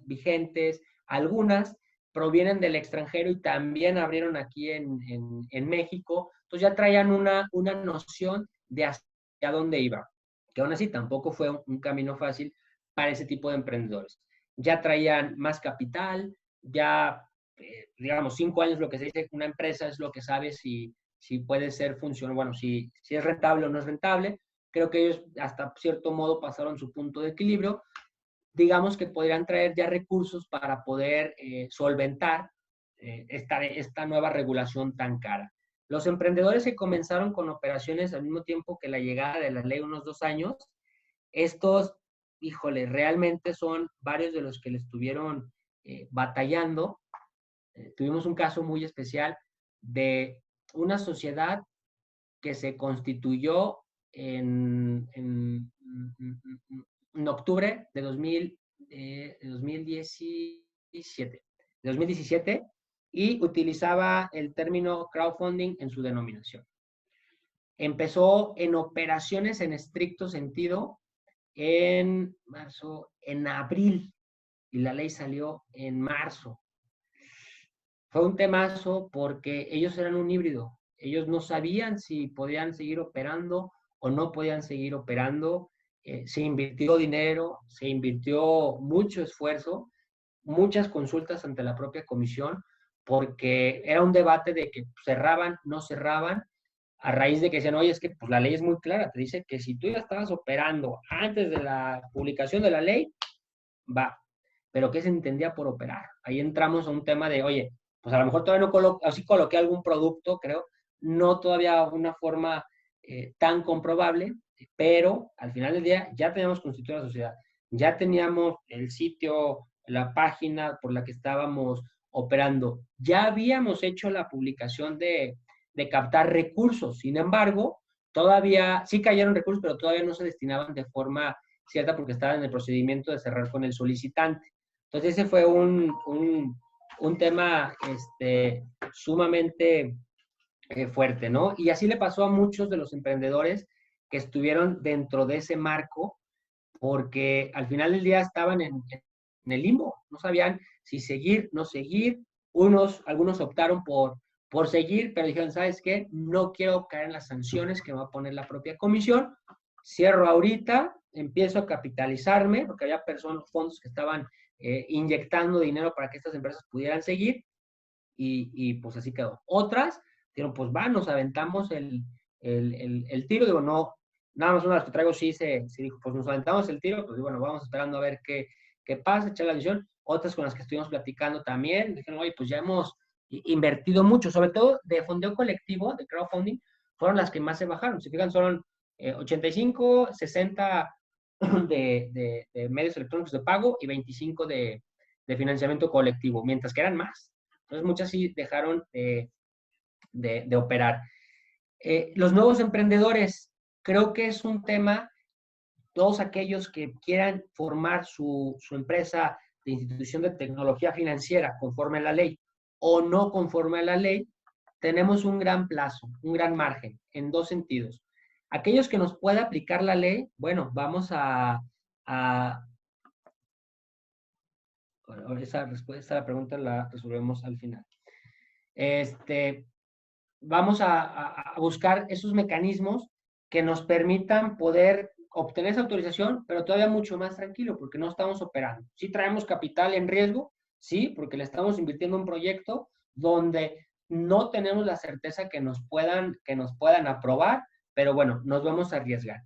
Speaker 1: vigentes. Algunas provienen del extranjero y también abrieron aquí en México. Entonces ya traían una noción de hacia dónde iba, que aún así tampoco fue un camino fácil para ese tipo de emprendedores. Ya traían más capital, ya digamos, 5 años lo que se dice una empresa es lo que sabe si puede ser funcional, bueno, si es rentable o no es rentable. Creo que ellos hasta cierto modo pasaron su punto de equilibrio. Digamos que podrían traer ya recursos para poder solventar esta nueva regulación tan cara. Los emprendedores que comenzaron con operaciones al mismo tiempo que la llegada de la ley, unos 2 años, estos, híjole, realmente son varios de los que le estuvieron batallando. Tuvimos un caso muy especial de una sociedad que se constituyó en octubre de 2017 y utilizaba el término crowdfunding en su denominación. Empezó en operaciones en estricto sentido en abril, y la ley salió en marzo. Fue un temazo porque ellos eran un híbrido. Ellos no sabían si podían seguir operando o no podían seguir operando. Se invirtió dinero, se invirtió mucho esfuerzo, muchas consultas ante la propia comisión, porque era un debate de que cerraban, no cerraban, a raíz de que decían, oye, es que pues, la ley es muy clara, te dice que si tú ya estabas operando antes de la publicación de la ley, va, pero ¿qué se entendía por operar? Ahí entramos a un tema de, oye, pues a lo mejor todavía no así coloqué algún producto, creo, no todavía una forma tan comprobable, pero al final del día ya teníamos constituida la sociedad, ya teníamos el sitio, la página por la que estábamos operando, ya habíamos hecho la publicación de captar recursos, sin embargo, todavía sí cayeron recursos, pero todavía no se destinaban de forma cierta porque estaban en el procedimiento de cerrar con el solicitante. Entonces ese fue un tema sumamente fuerte, ¿no? Y así le pasó a muchos de los emprendedores que estuvieron dentro de ese marco, porque al final del día estaban en el limbo, no sabían si seguir, no seguir. Algunos optaron por seguir, pero dijeron, ¿sabes qué? No quiero caer en las sanciones que va a poner la propia comisión. Cierro ahorita, empiezo a capitalizarme, porque había fondos que estaban inyectando dinero para que estas empresas pudieran seguir, y pues así quedó. Otras dijeron, pues va, nos aventamos el tiro. Digo, no, nada más una de las que traigo sí dijo, pues nos aventamos el tiro, pues bueno, vamos esperando a ver qué pasa, echar la decisión. Otras con las que estuvimos platicando también, dijeron, oye, pues ya hemos invertido mucho, sobre todo de fondeo colectivo, de crowdfunding, fueron las que más se bajaron. Si fijan, son 85, 60 de medios electrónicos de pago y 25 de financiamiento colectivo, mientras que eran más. Entonces muchas sí dejaron de operar. Los nuevos emprendedores, creo que es un tema, todos aquellos que quieran formar su empresa de institución de tecnología financiera conforme a la ley o no conforme a la ley, tenemos un gran plazo, un gran margen, en dos sentidos. Aquellos que nos pueda aplicar la ley, bueno, vamos a esa respuesta a la pregunta la resolvemos al final. Vamos a buscar esos mecanismos que nos permitan poder obtener esa autorización, pero todavía mucho más tranquilo, porque no estamos operando. Sí traemos capital en riesgo, sí, porque le estamos invirtiendo en un proyecto donde no tenemos la certeza que nos puedan aprobar, pero bueno, nos vamos a arriesgar.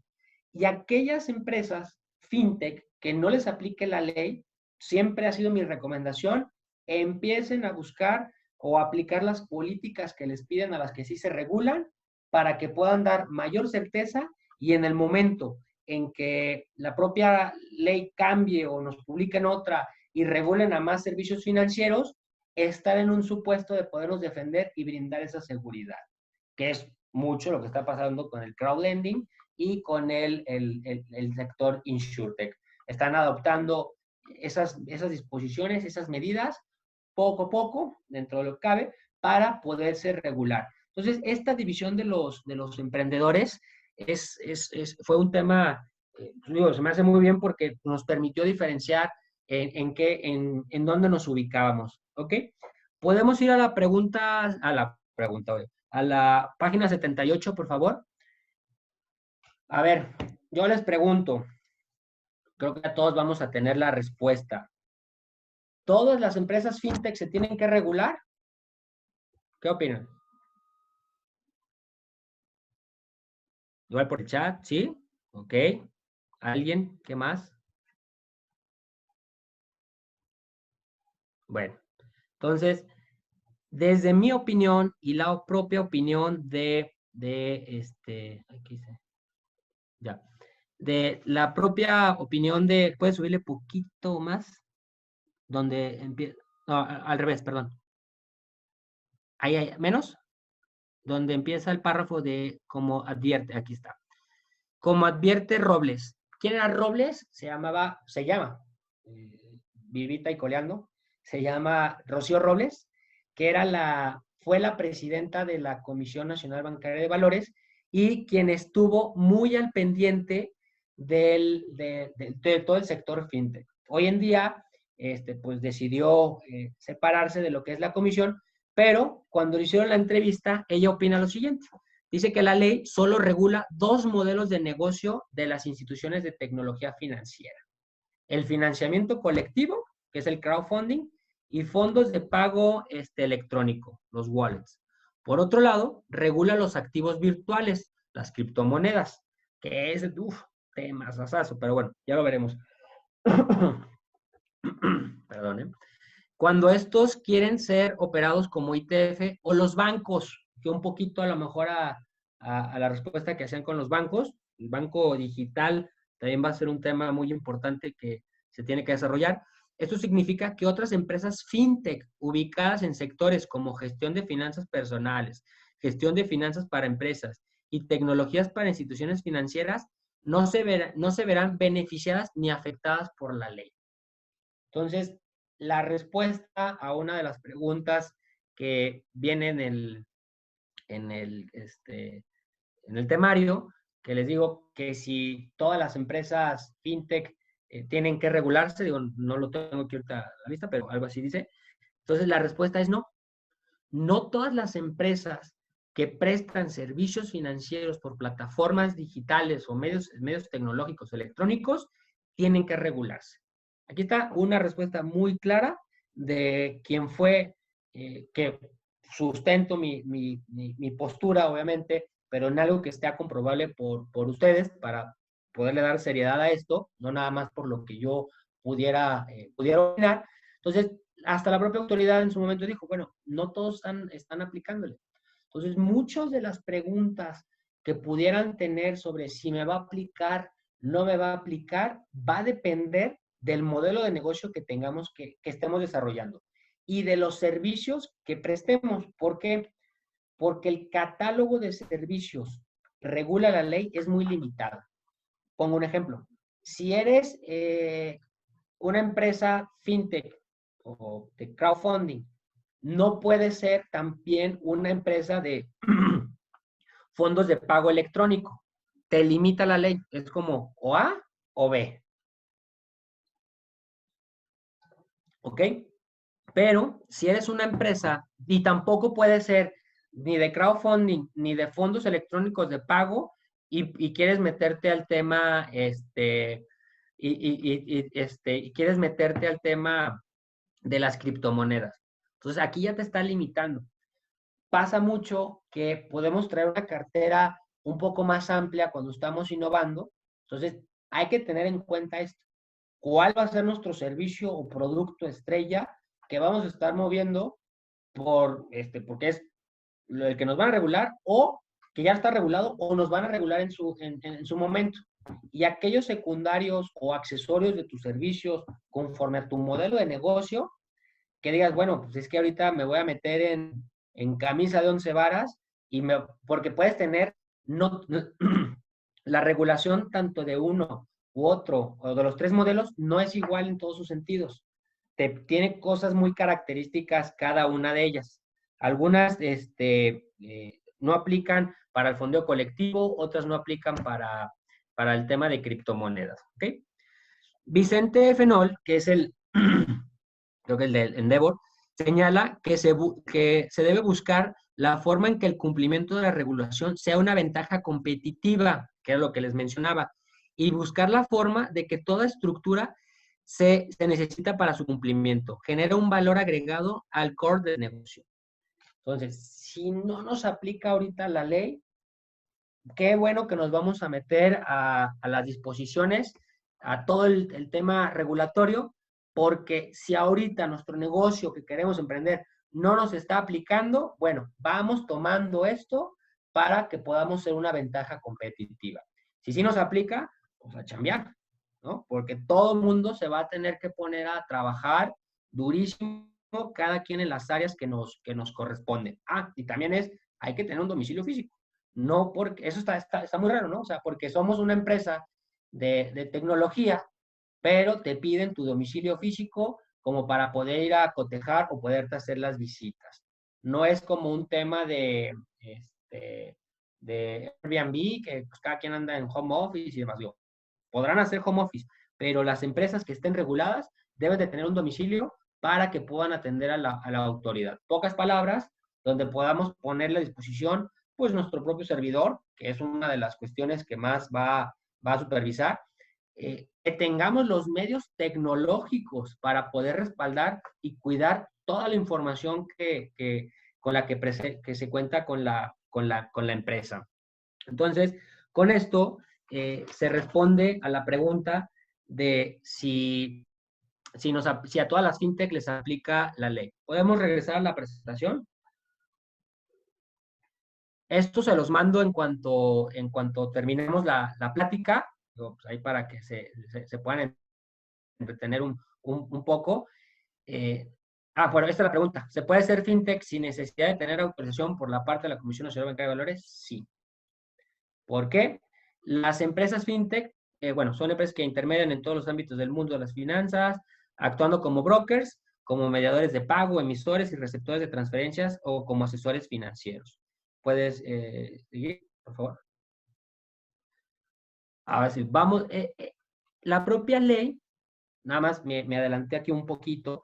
Speaker 1: Y aquellas empresas fintech que no les aplique la ley, siempre ha sido mi recomendación, empiecen a buscar o aplicar las políticas que les piden a las que sí se regulan para que puedan dar mayor certeza, y en el momento en que la propia ley cambie o nos publiquen otra y regulen a más servicios financieros, estar en un supuesto de podernos defender y brindar esa seguridad, que es mucho lo que está pasando con el crowdlending y con el sector insurtech. Están adoptando esas disposiciones, esas medidas, poco a poco, dentro de lo que cabe, para poderse regular. Entonces, esta división de los emprendedores fue un tema, digo, se me hace muy bien porque nos permitió diferenciar en dónde nos ubicábamos, ¿ok? Podemos ir a la pregunta, a la página 78, por favor. A ver, yo les pregunto, creo que todos vamos a tener la respuesta. ¿Todas las empresas fintech se tienen que regular? ¿Qué opinan? Igual por el chat, ¿sí? Ok. ¿Alguien? ¿Qué más? Bueno, entonces, desde mi opinión y la propia opinión aquí está, ya, de la propia opinión de, ¿puedes subirle poquito más? Donde empieza, no, al revés, perdón. Ahí, menos, donde empieza el párrafo de como advierte, aquí está. Como advierte Robles. ¿Quién era Robles? Se llama, vivita y coleando, se llama Rocío Robles, que fue la presidenta de la Comisión Nacional Bancaria de Valores y quien estuvo muy al pendiente de todo el sector fintech. Hoy en día, pues decidió separarse de lo que es la comisión, pero cuando le hicieron la entrevista, ella opina lo siguiente. Dice que la ley solo regula dos modelos de negocio de las instituciones de tecnología financiera. El financiamiento colectivo, que es el crowdfunding, y fondos de pago electrónico, los wallets. Por otro lado, regula los activos virtuales, las criptomonedas, que es, temas asazo, pero bueno, ya lo veremos. Perdón, ¿eh? Cuando estos quieren ser operados como ITF o los bancos, que un poquito a lo mejor a la respuesta que hacían con los bancos, el banco digital también va a ser un tema muy importante que se tiene que desarrollar. Esto significa que otras empresas fintech ubicadas en sectores como gestión de finanzas personales, gestión de finanzas para empresas y tecnologías para instituciones financieras no se verán beneficiadas ni afectadas por la ley. Entonces, la respuesta a una de las preguntas que viene en el temario, que les digo que si todas las empresas fintech tienen que regularse, digo, no lo tengo aquí ahorita a la vista, pero algo así dice. Entonces, la respuesta es no. No todas las empresas que prestan servicios financieros por plataformas digitales o medios tecnológicos electrónicos tienen que regularse. Aquí está una respuesta muy clara de quién fue, que sustento mi postura, obviamente, pero en algo que esté comprobable por ustedes para poderle dar seriedad a esto, no nada más por lo que yo pudiera opinar. Entonces, hasta la propia autoridad en su momento dijo, bueno, no todos están aplicándole. Entonces, muchas de las preguntas que pudieran tener sobre si me va a aplicar, no me va a aplicar, va a depender del modelo de negocio que tengamos que estemos desarrollando y de los servicios que prestemos. ¿Por qué? Porque el catálogo de servicios regula la ley es muy limitado. Pongo un ejemplo. Si eres una empresa fintech o de crowdfunding, no puede ser también una empresa de fondos de pago electrónico. Te limita la ley. Es como o A o B. ¿Ok? Pero si eres una empresa y tampoco puede ser ni de crowdfunding ni de fondos electrónicos de pago y quieres meterte al tema, y quieres meterte al tema de las criptomonedas. Entonces aquí ya te está limitando. Pasa mucho que podemos traer una cartera un poco más amplia cuando estamos innovando. Entonces hay que tener en cuenta esto. ¿Cuál va a ser nuestro servicio o producto estrella que vamos a estar moviendo porque es el que nos van a regular o que ya está regulado o nos van a regular en su momento? Y aquellos secundarios o accesorios de tus servicios conforme a tu modelo de negocio, que digas, bueno, pues es que ahorita me voy a meter en camisa de 11 varas porque puedes tener no, la regulación tanto de uno u otro, o de los tres modelos, no es igual en todos sus sentidos. Tiene cosas muy características cada una de ellas. Algunas no aplican para el fondeo colectivo, otras no aplican para el tema de criptomonedas. ¿Okay? Vicente Fenol, que es creo que el del Endeavor, señala que se debe buscar la forma en que el cumplimiento de la regulación sea una ventaja competitiva, que es lo que les mencionaba, y buscar la forma de que toda estructura se necesita para su cumplimiento, genera un valor agregado al core del negocio. Entonces, si no nos aplica ahorita la ley, qué bueno que nos vamos a meter a las disposiciones, a todo el tema regulatorio, porque si ahorita nuestro negocio que queremos emprender no nos está aplicando, bueno, vamos tomando esto para que podamos ser una ventaja competitiva. Si sí nos aplica, pues a chambear, ¿no? Porque todo el mundo se va a tener que poner a trabajar durísimo, cada quien en las áreas que nos corresponden. Ah, y también hay que tener un domicilio físico. No porque, eso está muy raro, ¿no? O sea, porque somos una empresa de tecnología, pero te piden tu domicilio físico como para poder ir a cotejar o poderte hacer las visitas. No es como un tema de Airbnb, que pues, cada quien anda en home office y demás. Digo, podrán hacer home office, pero las empresas que estén reguladas deben de tener un domicilio para que puedan atender a la autoridad. Pocas palabras, donde podamos ponerle a disposición pues nuestro propio servidor, que es una de las cuestiones que más va a supervisar, que tengamos los medios tecnológicos para poder respaldar y cuidar toda la información con la que se cuenta con la empresa. Entonces, con esto se responde a la pregunta de si a todas las fintech les aplica la ley. ¿Podemos regresar a la presentación? Esto se los mando en cuanto terminemos la plática, pues ahí para que se puedan entretener un poco. Bueno, esta es la pregunta. ¿Se puede ser fintech sin necesidad de tener autorización por la parte de la Comisión Nacional Bancaria de Valores? Sí. ¿Por qué? Las empresas fintech, son empresas que intermedian en todos los ámbitos del mundo de las finanzas, actuando como brokers, como mediadores de pago, emisores y receptores de transferencias o como asesores financieros. ¿Puedes seguir, por favor? Ahora sí, vamos. La propia ley, nada más me adelanté aquí un poquito,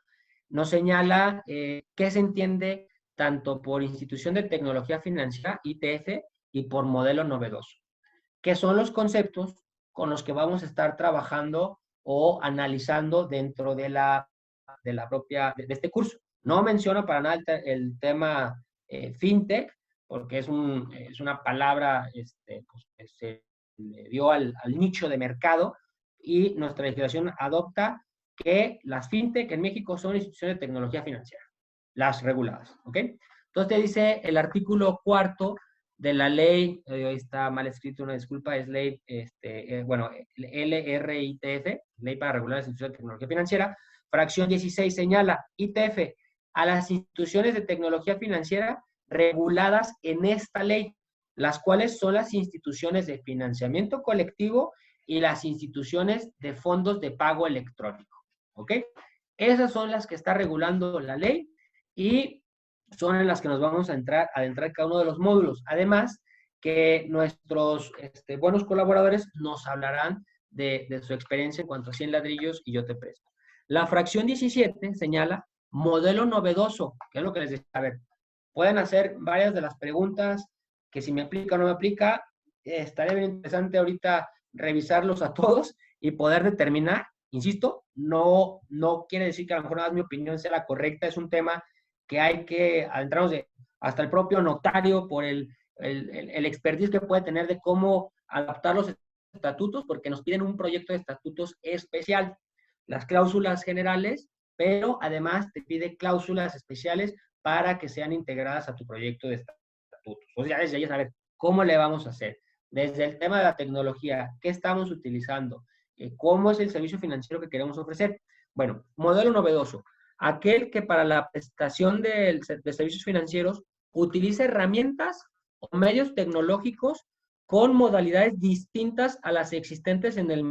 Speaker 1: nos señala qué se entiende tanto por institución de tecnología financiera, ITF, y por modelo novedoso, que son los conceptos con los que vamos a estar trabajando o analizando dentro de la propia, de este curso. No menciono para nada el tema fintech, porque es una palabra pues, que se le dio al nicho de mercado y nuestra legislación adopta que las fintech en México son instituciones de tecnología financiera, las reguladas, ¿ok? Entonces te dice el artículo 4 de la ley, ahí está mal escrito, una disculpa, es ley, LRITF, Ley para Regular las Instituciones de Tecnología Financiera, fracción 16 señala, ITF, a las instituciones de tecnología financiera reguladas en esta ley, las cuales son las instituciones de financiamiento colectivo y las instituciones de fondos de pago electrónico, ¿ok? Esas son las que está regulando la ley y son en las que nos vamos a adentrar cada uno de los módulos. Además, que nuestros buenos colaboradores nos hablarán de su experiencia en cuanto a 100 ladrillos y yo te presto. La fracción 17 señala modelo novedoso, que es lo que les decía. A ver, pueden hacer varias de las preguntas que si me aplica o no me aplica. Estaría bien interesante ahorita revisarlos a todos y poder determinar. Insisto, no quiere decir que a lo mejor nada más mi opinión sea la correcta, es un tema que hay que adentrarnos hasta el propio notario por el expertise que puede tener de cómo adaptar los estatutos, porque nos piden un proyecto de estatutos especial. Las cláusulas generales, pero además te pide cláusulas especiales para que sean integradas a tu proyecto de estatutos. O sea, desde ahí saber cómo le vamos a hacer. Desde el tema de la tecnología, ¿qué estamos utilizando? ¿Cómo es el servicio financiero que queremos ofrecer? Bueno, modelo novedoso. Aquel que para la prestación de servicios financieros utiliza herramientas o medios tecnológicos con modalidades distintas a las existentes en el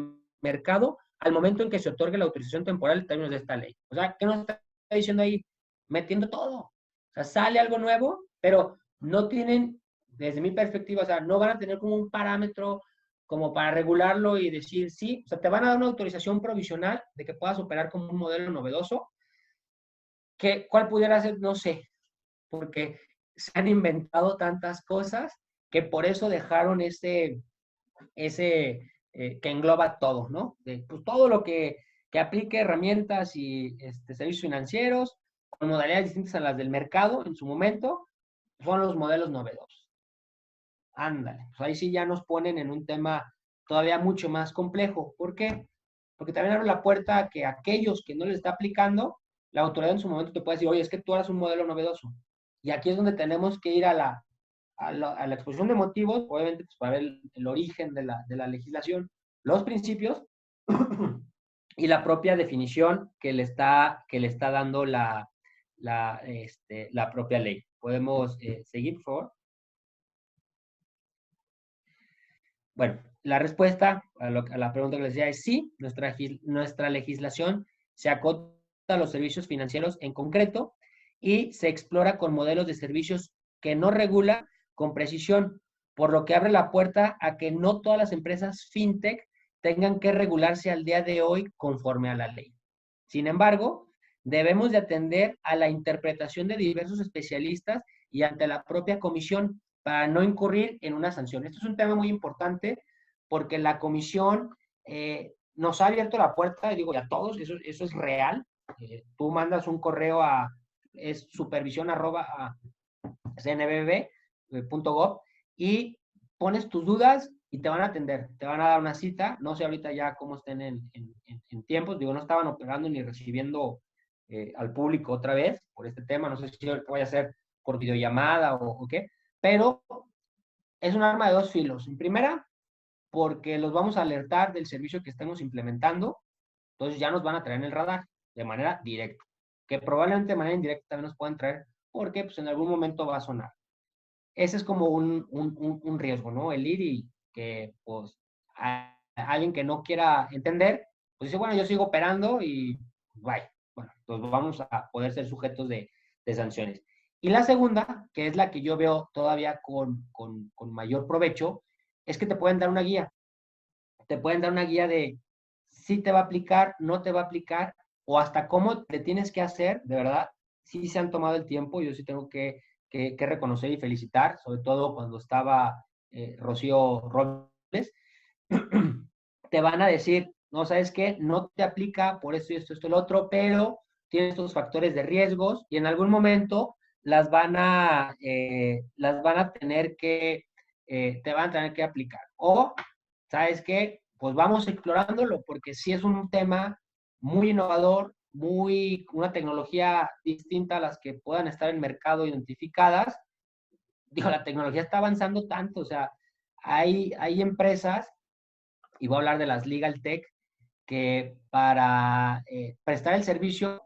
Speaker 1: mercado al momento en que se otorgue la autorización temporal en términos de esta ley. O sea, ¿qué nos está diciendo ahí? Metiendo todo. O sea, sale algo nuevo, pero no tienen, desde mi perspectiva, o sea, no van a tener como un parámetro como para regularlo y decir sí. O sea, te van a dar una autorización provisional de que puedas operar como un modelo novedoso. ¿Cuál pudiera ser? No sé, porque se han inventado tantas cosas que por eso dejaron que engloba todo, ¿no? Pues todo lo que aplique herramientas y servicios financieros con modalidades distintas a las del mercado en su momento, son los modelos novedosos. Ándale, pues ahí sí ya nos ponen en un tema todavía mucho más complejo. ¿Por qué? Porque también abre la puerta a que aquellos que no les está aplicando, la autoridad en su momento te puede decir, oye, es que tú eres un modelo novedoso. Y aquí es donde tenemos que ir a la exposición de motivos, obviamente pues, para ver el origen de la legislación, los principios y la propia definición que le está dando la propia ley. ¿Podemos seguir, por favor? Bueno, la respuesta a la pregunta que les decía es sí, nuestra legislación se acota a los servicios financieros en concreto y se explora con modelos de servicios que no regula con precisión, por lo que abre la puerta a que no todas las empresas fintech tengan que regularse al día de hoy conforme a la ley. Sin embargo, debemos de atender a la interpretación de diversos especialistas y ante la propia comisión para no incurrir en una sanción. Esto es un tema muy importante porque la comisión nos ha abierto la puerta, digo, a todos, eso es real. Tú mandas un correo es supervisión@cnbb.gov y pones tus dudas y te van a atender, te van a dar una cita. No sé ahorita ya cómo estén en tiempos, digo, no estaban operando ni recibiendo al público otra vez por este tema, no sé si voy a hacer por videollamada o qué, pero es un arma de dos filos. En primera, porque los vamos a alertar del servicio que estemos implementando, entonces ya nos van a traer en el radar de manera directa, que probablemente de manera indirecta también nos puedan traer, porque pues en algún momento va a sonar. Ese es como un riesgo, ¿no? El ir y que pues alguien que no quiera entender, pues dice, bueno, yo sigo operando y bye. Bueno, pues vamos a poder ser sujetos de sanciones. Y la segunda, que es la que yo veo todavía con mayor provecho, es que te pueden dar una guía. Te pueden dar una guía de si te va a aplicar, no te va a aplicar, o hasta cómo te tienes que hacer, de verdad. Sí se han tomado el tiempo, yo sí tengo que reconocer y felicitar, sobre todo cuando estaba Rocío Robles, te van a decir, no, ¿sabes qué? No te aplica por esto y esto, lo otro, pero tienes estos factores de riesgos y en algún momento las van a tener que, te van a tener que aplicar. O, ¿sabes qué? Pues vamos explorándolo, porque sí es un tema muy innovador, una tecnología distinta a las que puedan estar en el mercado identificadas. Digo, la tecnología está avanzando tanto, o sea, hay empresas, y voy a hablar de las Legal Tech, que para prestar el servicio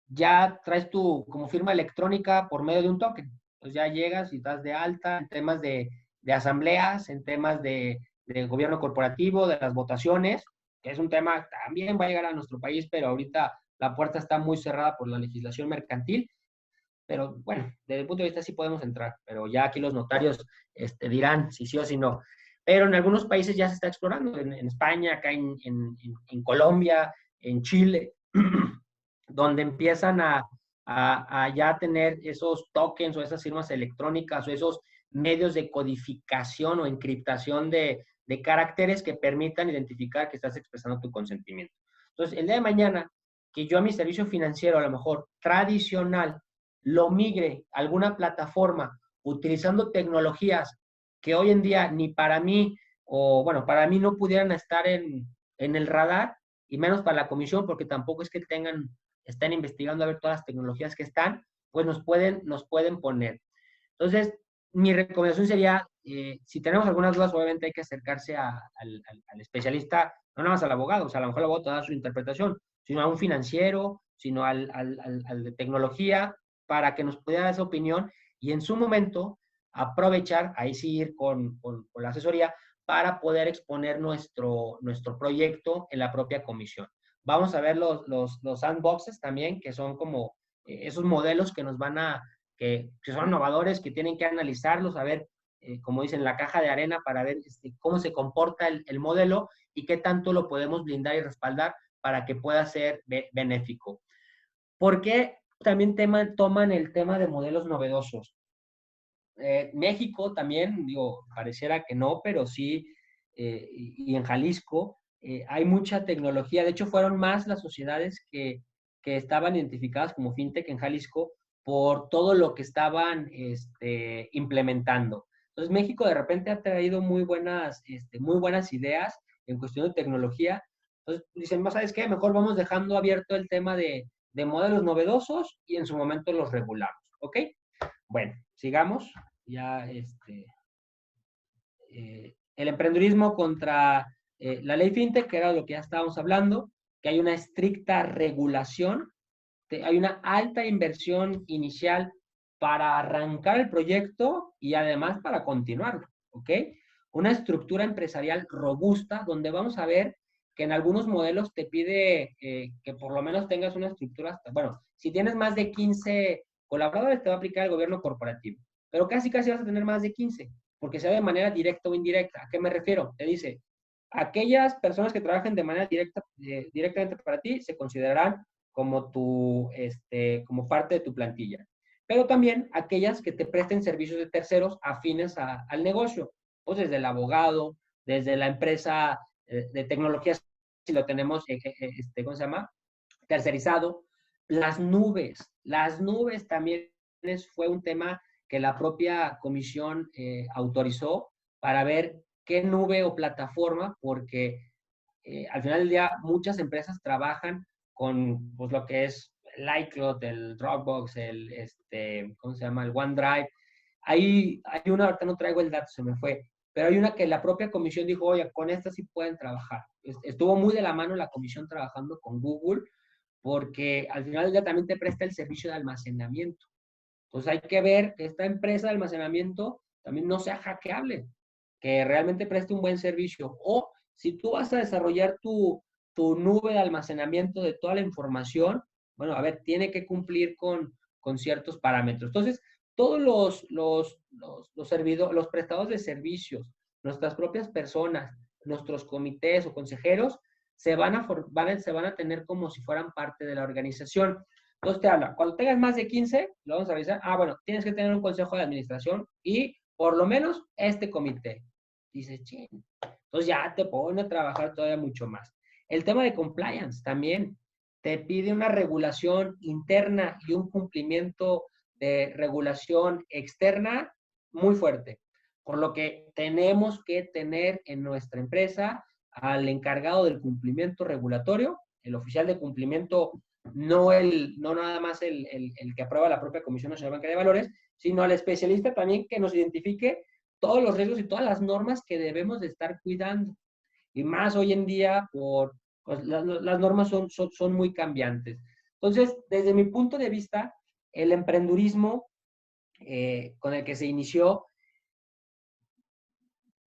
Speaker 1: ya traes tu como firma electrónica por medio de un token. Entonces ya llegas y estás de alta en temas de asambleas, en temas de gobierno corporativo, de las votaciones, que es un tema que también va a llegar a nuestro país, pero ahorita la puerta está muy cerrada por la legislación mercantil. Pero bueno, desde el punto de vista sí podemos entrar, pero ya aquí los notarios dirán si sí o si no. Pero en algunos países ya se está explorando, en España, acá en Colombia, en Chile, donde empiezan a ya tener esos tokens o esas firmas electrónicas o esos medios de codificación o encriptación de caracteres que permitan identificar que estás expresando tu consentimiento. Entonces, el día de mañana, que yo a mi servicio financiero, a lo mejor tradicional, lo migre a alguna plataforma utilizando tecnologías que hoy en día ni para mí, o bueno, para mí no pudieran estar en el radar, y menos para la comisión, porque tampoco es que estén investigando a ver todas las tecnologías que están, pues nos pueden poner. Entonces, mi recomendación sería, si tenemos algunas dudas, obviamente hay que acercarse al especialista, no nada más al abogado, o sea, a lo mejor el abogado te da su interpretación, sino a un financiero, sino al de tecnología, para que nos pudiera dar esa opinión y en su momento aprovechar, ahí sí ir con la asesoría, para poder exponer nuestro proyecto en la propia comisión. Vamos a ver los sandboxes también, que son como esos modelos que nos van a, que son innovadores, que tienen que analizarlos, a ver, como dicen, la caja de arena para ver cómo se comporta el modelo y qué tanto lo podemos blindar y respaldar para que pueda ser benéfico. ¿Por qué también toman el tema de modelos novedosos? México también, digo, pareciera que no, pero sí, y en Jalisco hay mucha tecnología. De hecho, fueron más las sociedades que estaban identificadas como fintech en Jalisco por todo lo que estaban implementando. Entonces, México de repente ha traído muy buenas ideas en cuestión de tecnología. Entonces, dicen, ¿sabes qué? Mejor vamos dejando abierto el tema de modelos novedosos y en su momento los regulamos, ¿ok? Bueno, sigamos. Ya, el emprendedurismo contra la ley fintech, que era lo que ya estábamos hablando, que hay una estricta regulación, hay una alta inversión inicial para arrancar el proyecto y además para continuarlo, ¿ok? Una estructura empresarial robusta donde vamos a ver que en algunos modelos te pide que por lo menos tengas una estructura, bueno, si tienes más de 15 colaboradores te va a aplicar el gobierno corporativo, pero casi vas a tener más de 15, porque sea de manera directa o indirecta. ¿A qué me refiero? Te dice, aquellas personas que trabajen de manera directa, directamente para ti se considerarán como como parte de tu plantilla. Pero también aquellas que te presten servicios de terceros afines al negocio, pues desde el abogado, desde la empresa de tecnologías, si lo tenemos, ¿cómo se llama? Tercerizado. Las nubes también fue un tema que la propia comisión autorizó para ver qué nube o plataforma, porque al final del día muchas empresas trabajan con pues, lo que es el iCloud, el Dropbox, ¿cómo se llama? El OneDrive. Hay una, ahorita no traigo el dato, se me fue, pero hay una que la propia comisión dijo, oye, con esta sí pueden trabajar. Estuvo muy de la mano la comisión trabajando con Google, porque al final del día también te presta el servicio de almacenamiento. Entonces hay que ver que esta empresa de almacenamiento también no sea hackeable, que realmente preste un buen servicio. O si tú vas a desarrollar tu nube de almacenamiento de toda la información, bueno, a ver, tiene que cumplir con ciertos parámetros. Entonces, todos los prestadores de servicios, nuestras propias personas, nuestros comités o consejeros, se van a tener como si fueran parte de la organización. Entonces te habla, cuando tengas más de 15, lo vamos a revisar. Bueno, tienes que tener un consejo de administración y por lo menos este comité. Dices, ching. Entonces ya te pone a trabajar todavía mucho más. El tema de compliance también te pide una regulación interna y un cumplimiento de regulación externa muy fuerte. Por lo que tenemos que tener en nuestra empresa al encargado del cumplimiento regulatorio, el oficial de cumplimiento, no nada más el que aprueba la propia Comisión Nacional Bancaria de Valores, sino al especialista también que nos identifique todos los riesgos y todas las normas que debemos de estar cuidando. Y más hoy en día, pues, las normas son muy cambiantes. Entonces, desde mi punto de vista, el emprendurismo con el que se inició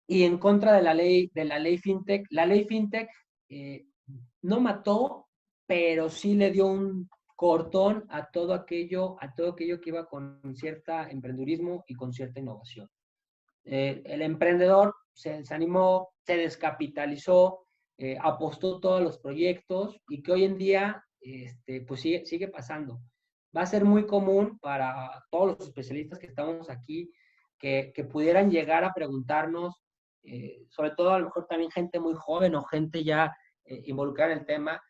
Speaker 1: y en contra de la ley FinTech, la ley FinTech no mató, pero sí le dio un cortón a todo aquello que iba con cierta emprendurismo y con cierta innovación. El emprendedor se animó, se descapitalizó, apostó todos los proyectos y que hoy en día pues sigue pasando. Va a ser muy común para todos los especialistas que estamos aquí que pudieran llegar a preguntarnos, sobre todo a lo mejor también gente muy joven o gente ya involucrada en el tema,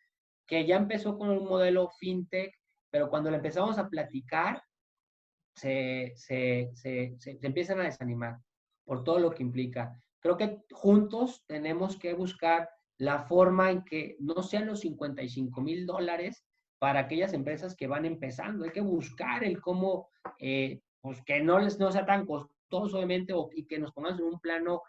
Speaker 1: que ya empezó con un modelo fintech, pero cuando le empezamos a platicar, se empiezan a desanimar por todo lo que implica. Creo que juntos tenemos que buscar la forma en que no sean los $55,000 para aquellas empresas que van empezando. Hay que buscar el cómo, pues que no sea tan costoso, obviamente, y que nos pongamos en un plano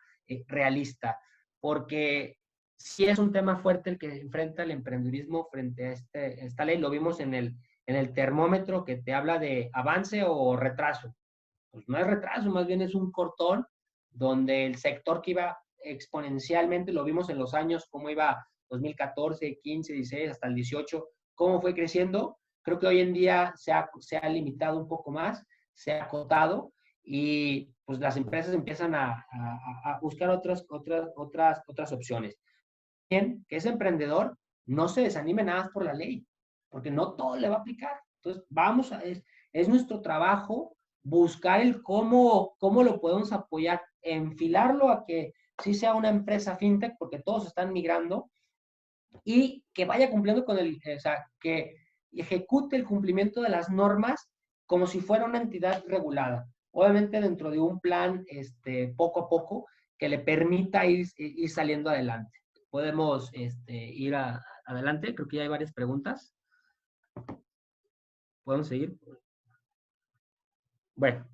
Speaker 1: realista, porque sí es un tema fuerte el que enfrenta el emprendedurismo frente a esta ley. Lo vimos en el termómetro que te habla de avance o retraso. Pues no es retraso, más bien es un cortón donde el sector que iba exponencialmente, lo vimos en los años, cómo iba 2014, 15, 16, hasta el 18, cómo fue creciendo. Creo que hoy en día se ha limitado un poco más, se ha acotado y pues las empresas empiezan a buscar otras opciones. Bien, que ese emprendedor no se desanime nada más por la ley, porque no todo le va a aplicar. Entonces, es nuestro trabajo buscar el cómo lo podemos apoyar, enfilarlo a que sí sea una empresa fintech, porque todos están migrando, y que vaya cumpliendo o sea, que ejecute el cumplimiento de las normas como si fuera una entidad regulada. Obviamente dentro de un plan poco a poco que le permita ir saliendo adelante. Podemos ir adelante, creo que ya hay varias preguntas. ¿Podemos seguir? Bueno,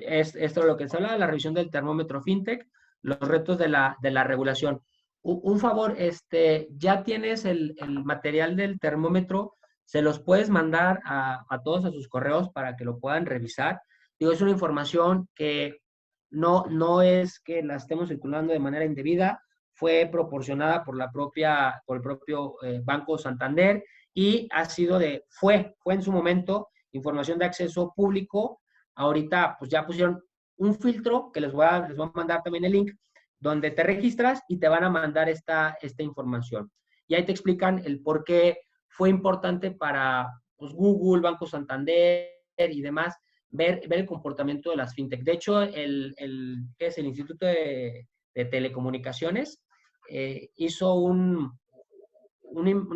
Speaker 1: esto es lo que se habla, la revisión del termómetro fintech, los retos de la regulación. Un favor, ya tienes el material del termómetro, se los puedes mandar a todos a sus correos para que lo puedan revisar. Digo, es una información que no es que la estemos circulando de manera indebida, fue proporcionada por el propio Banco Santander y fue en su momento información de acceso público. Ahorita pues ya pusieron un filtro que les voy a mandar también el link, donde te registras y te van a mandar esta información. Y ahí te explican el por qué fue importante para pues, Google, Banco Santander y demás, ver el comportamiento de las fintech. De hecho, ¿qué es? El Instituto de Telecomunicaciones hizo una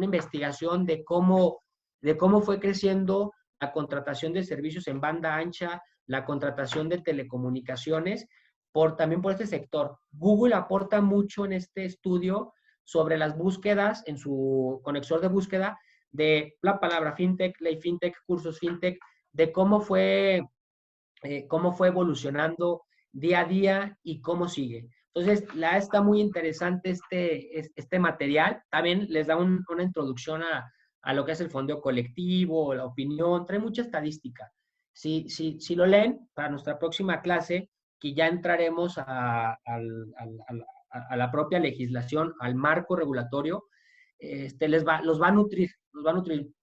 Speaker 1: investigación de cómo fue creciendo la contratación de servicios en banda ancha, la contratación de telecomunicaciones, también por este sector. Google aporta mucho en este estudio sobre las búsquedas, en su conexor de búsqueda, de la palabra fintech, ley fintech, cursos fintech, de cómo fue evolucionando día a día y cómo sigue. Entonces, está muy interesante este material. También les da una introducción a lo que es el fondeo colectivo, la opinión, trae mucha estadística. Si lo leen, para nuestra próxima clase, que ya entraremos a la propia legislación, al marco regulatorio, los va a nutrir,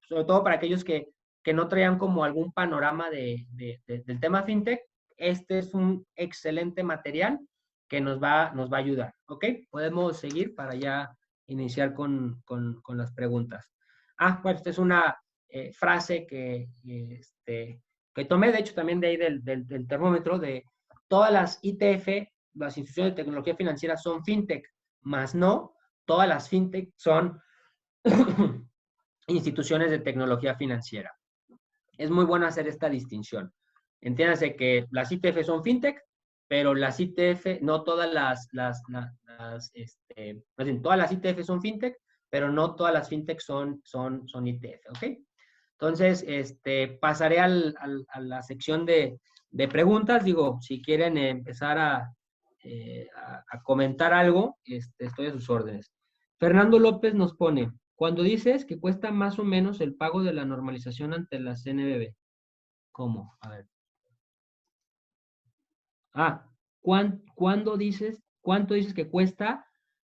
Speaker 1: sobre todo para aquellos que no traían como algún panorama del tema fintech. Este es un excelente material que nos va a ayudar, ¿ok? Podemos seguir para ya iniciar con las preguntas. Bueno, esta es una frase que tomé, de hecho, también de ahí del termómetro, de todas las ITF, las instituciones de tecnología financiera, son fintech, más no, todas las fintech son instituciones de tecnología financiera. Es muy bueno hacer esta distinción. Entiéndase que las ITF son fintech, pero las ITF, no todas todas las ITF son fintech, pero no todas las fintech son ITF, ¿ok? Entonces, pasaré a la sección de preguntas. Digo, si quieren empezar a comentar algo, estoy a sus órdenes. Fernando López nos pone, cuando dices que cuesta más o menos el pago de la normalización ante la CNBV, ¿cómo? A ver. ¿Cuánto dices que cuesta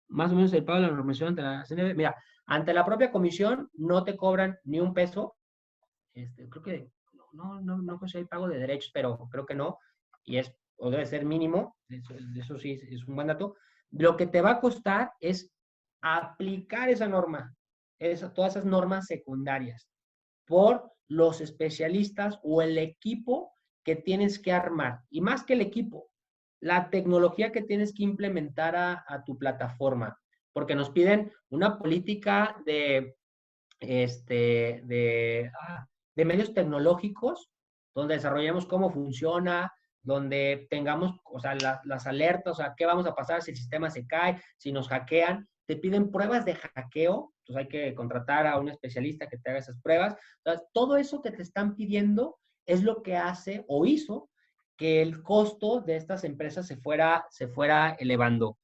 Speaker 1: más o menos el pago de la normalización ante la CNBV? Mira, ante la propia comisión no te cobran ni un peso. Creo que no sé si hay pago de derechos, pero creo que no. O debe ser mínimo. Eso sí es un buen dato. Lo que te va a costar es aplicar esa norma, todas esas normas secundarias, por los especialistas o el equipo que tienes que armar. Y más que el equipo, la tecnología que tienes que implementar a tu plataforma. Porque nos piden una política de medios tecnológicos, donde desarrollemos cómo funciona, donde tengamos, o sea, las alertas, o sea, qué vamos a pasar si el sistema se cae, si nos hackean. Te piden pruebas de hackeo, entonces hay que contratar a un especialista que te haga esas pruebas. Entonces, todo eso que te están pidiendo es lo que hace o hizo que el costo de estas empresas se fuera elevando.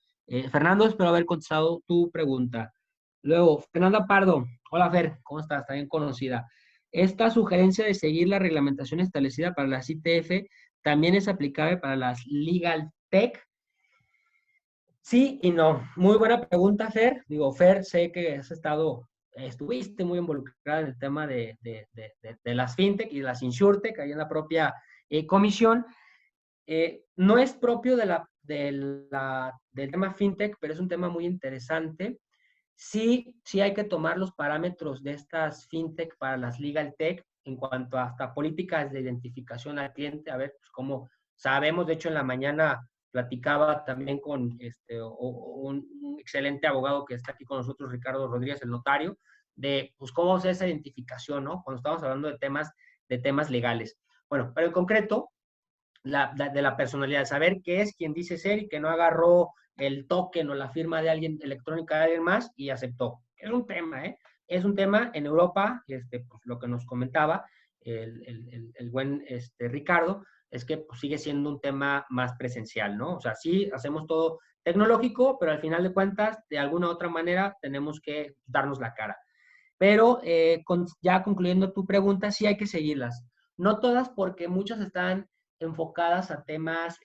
Speaker 1: Fernando, espero haber contestado tu pregunta. Luego, Fernanda Pardo. Hola, Fer, ¿cómo estás? Está bien conocida. Esta sugerencia de seguir la reglamentación establecida para las ITF también es aplicable para las Legal Tech. Sí y no. Muy buena pregunta, Fer. Digo, Fer, sé que estuviste muy involucrada en el tema de las fintech y de las insurtech, ahí en la propia comisión. No es propio del tema fintech, pero es un tema muy interesante. Sí, sí hay que tomar los parámetros de estas fintech para las legal tech en cuanto a hasta políticas de identificación al cliente, a ver, pues cómo sabemos, de hecho en la mañana platicaba también con un excelente abogado que está aquí con nosotros, Ricardo Rodríguez, el notario, de pues cómo hacer esa identificación, ¿no? Cuando estamos hablando de temas legales. Bueno, pero en concreto, de la personalidad, saber qué es quien dice ser y que no agarró el token o la firma de alguien electrónica de alguien más y aceptó. Es un tema, ¿eh? Es un tema en Europa, pues, lo que nos comentaba el buen Ricardo, es que pues, sigue siendo un tema más presencial, ¿no? O sea, sí hacemos todo tecnológico, pero al final de cuentas, de alguna u otra manera, tenemos que darnos la cara. Pero ya concluyendo tu pregunta, sí hay que seguirlas. No todas porque muchas están enfocadas a temas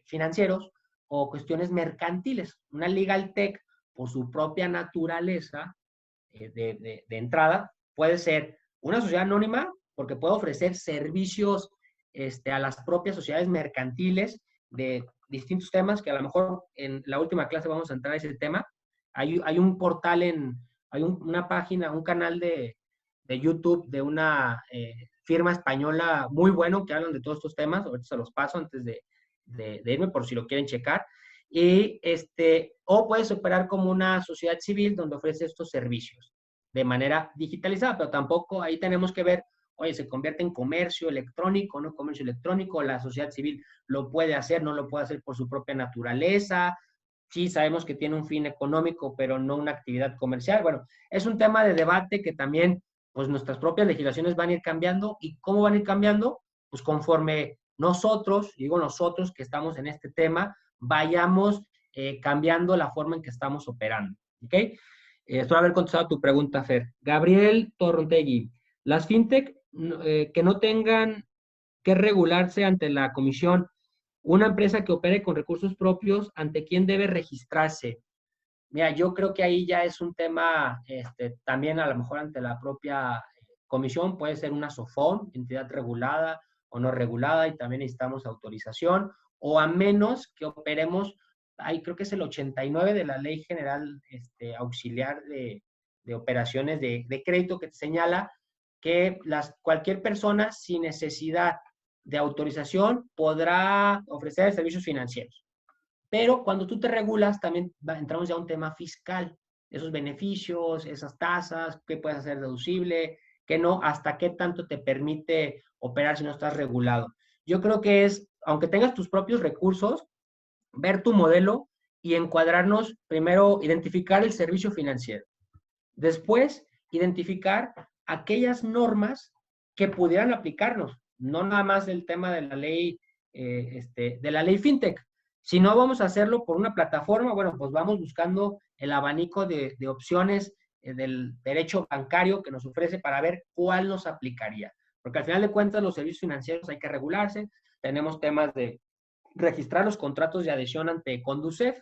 Speaker 1: financieros o cuestiones mercantiles. Una legal tech, por su propia naturaleza de entrada, puede ser una sociedad anónima porque puede ofrecer servicios a las propias sociedades mercantiles de distintos temas que a lo mejor en la última clase vamos a entrar a ese tema. Hay un portal una página, un canal de YouTube de una firma española muy bueno que hablan de todos estos temas. Ahorita se los paso antes de irme por si lo quieren checar. Y o puedes operar como una sociedad civil donde ofrece estos servicios de manera digitalizada, pero tampoco ahí tenemos que ver, oye, se convierte en comercio electrónico, no comercio electrónico, la sociedad civil lo puede hacer, no lo puede hacer por su propia naturaleza. Sí, sabemos que tiene un fin económico, pero no una actividad comercial. Bueno, es un tema de debate que también, pues nuestras propias legislaciones van a ir cambiando. ¿Y cómo van a ir cambiando? Pues conforme nosotros, digo nosotros que estamos en este tema, vayamos cambiando la forma en que estamos operando. ¿Ok? Espero haber contestado tu pregunta, Fer. Gabriel Torrontegui, las fintech que no tengan que regularse ante la comisión, una empresa que opere con recursos propios, ¿ante quién debe registrarse? Mira, yo creo que ahí ya es un tema, también a lo mejor ante la propia comisión, puede ser una SOFOM, entidad regulada o no regulada, y también necesitamos autorización, o a menos que operemos, ahí creo que es el 89 de la Ley General Auxiliar de Operaciones de Crédito, que te señala que cualquier persona sin necesidad de autorización podrá ofrecer servicios financieros. Pero cuando tú te regulas, también entramos ya a un tema fiscal. Esos beneficios, esas tasas, qué puedes hacer deducible, qué no, hasta qué tanto te permite operar si no estás regulado. Yo creo que es, aunque tengas tus propios recursos, ver tu modelo y encuadrarnos, primero, identificar el servicio financiero. Después, identificar aquellas normas que pudieran aplicarnos, no nada más el tema de la ley FinTech. Si no vamos a hacerlo por una plataforma, bueno, pues vamos buscando el abanico de opciones del derecho bancario que nos ofrece para ver cuál nos aplicaría. Porque al final de cuentas los servicios financieros hay que regularse. Tenemos temas de registrar los contratos de adhesión ante Conducef,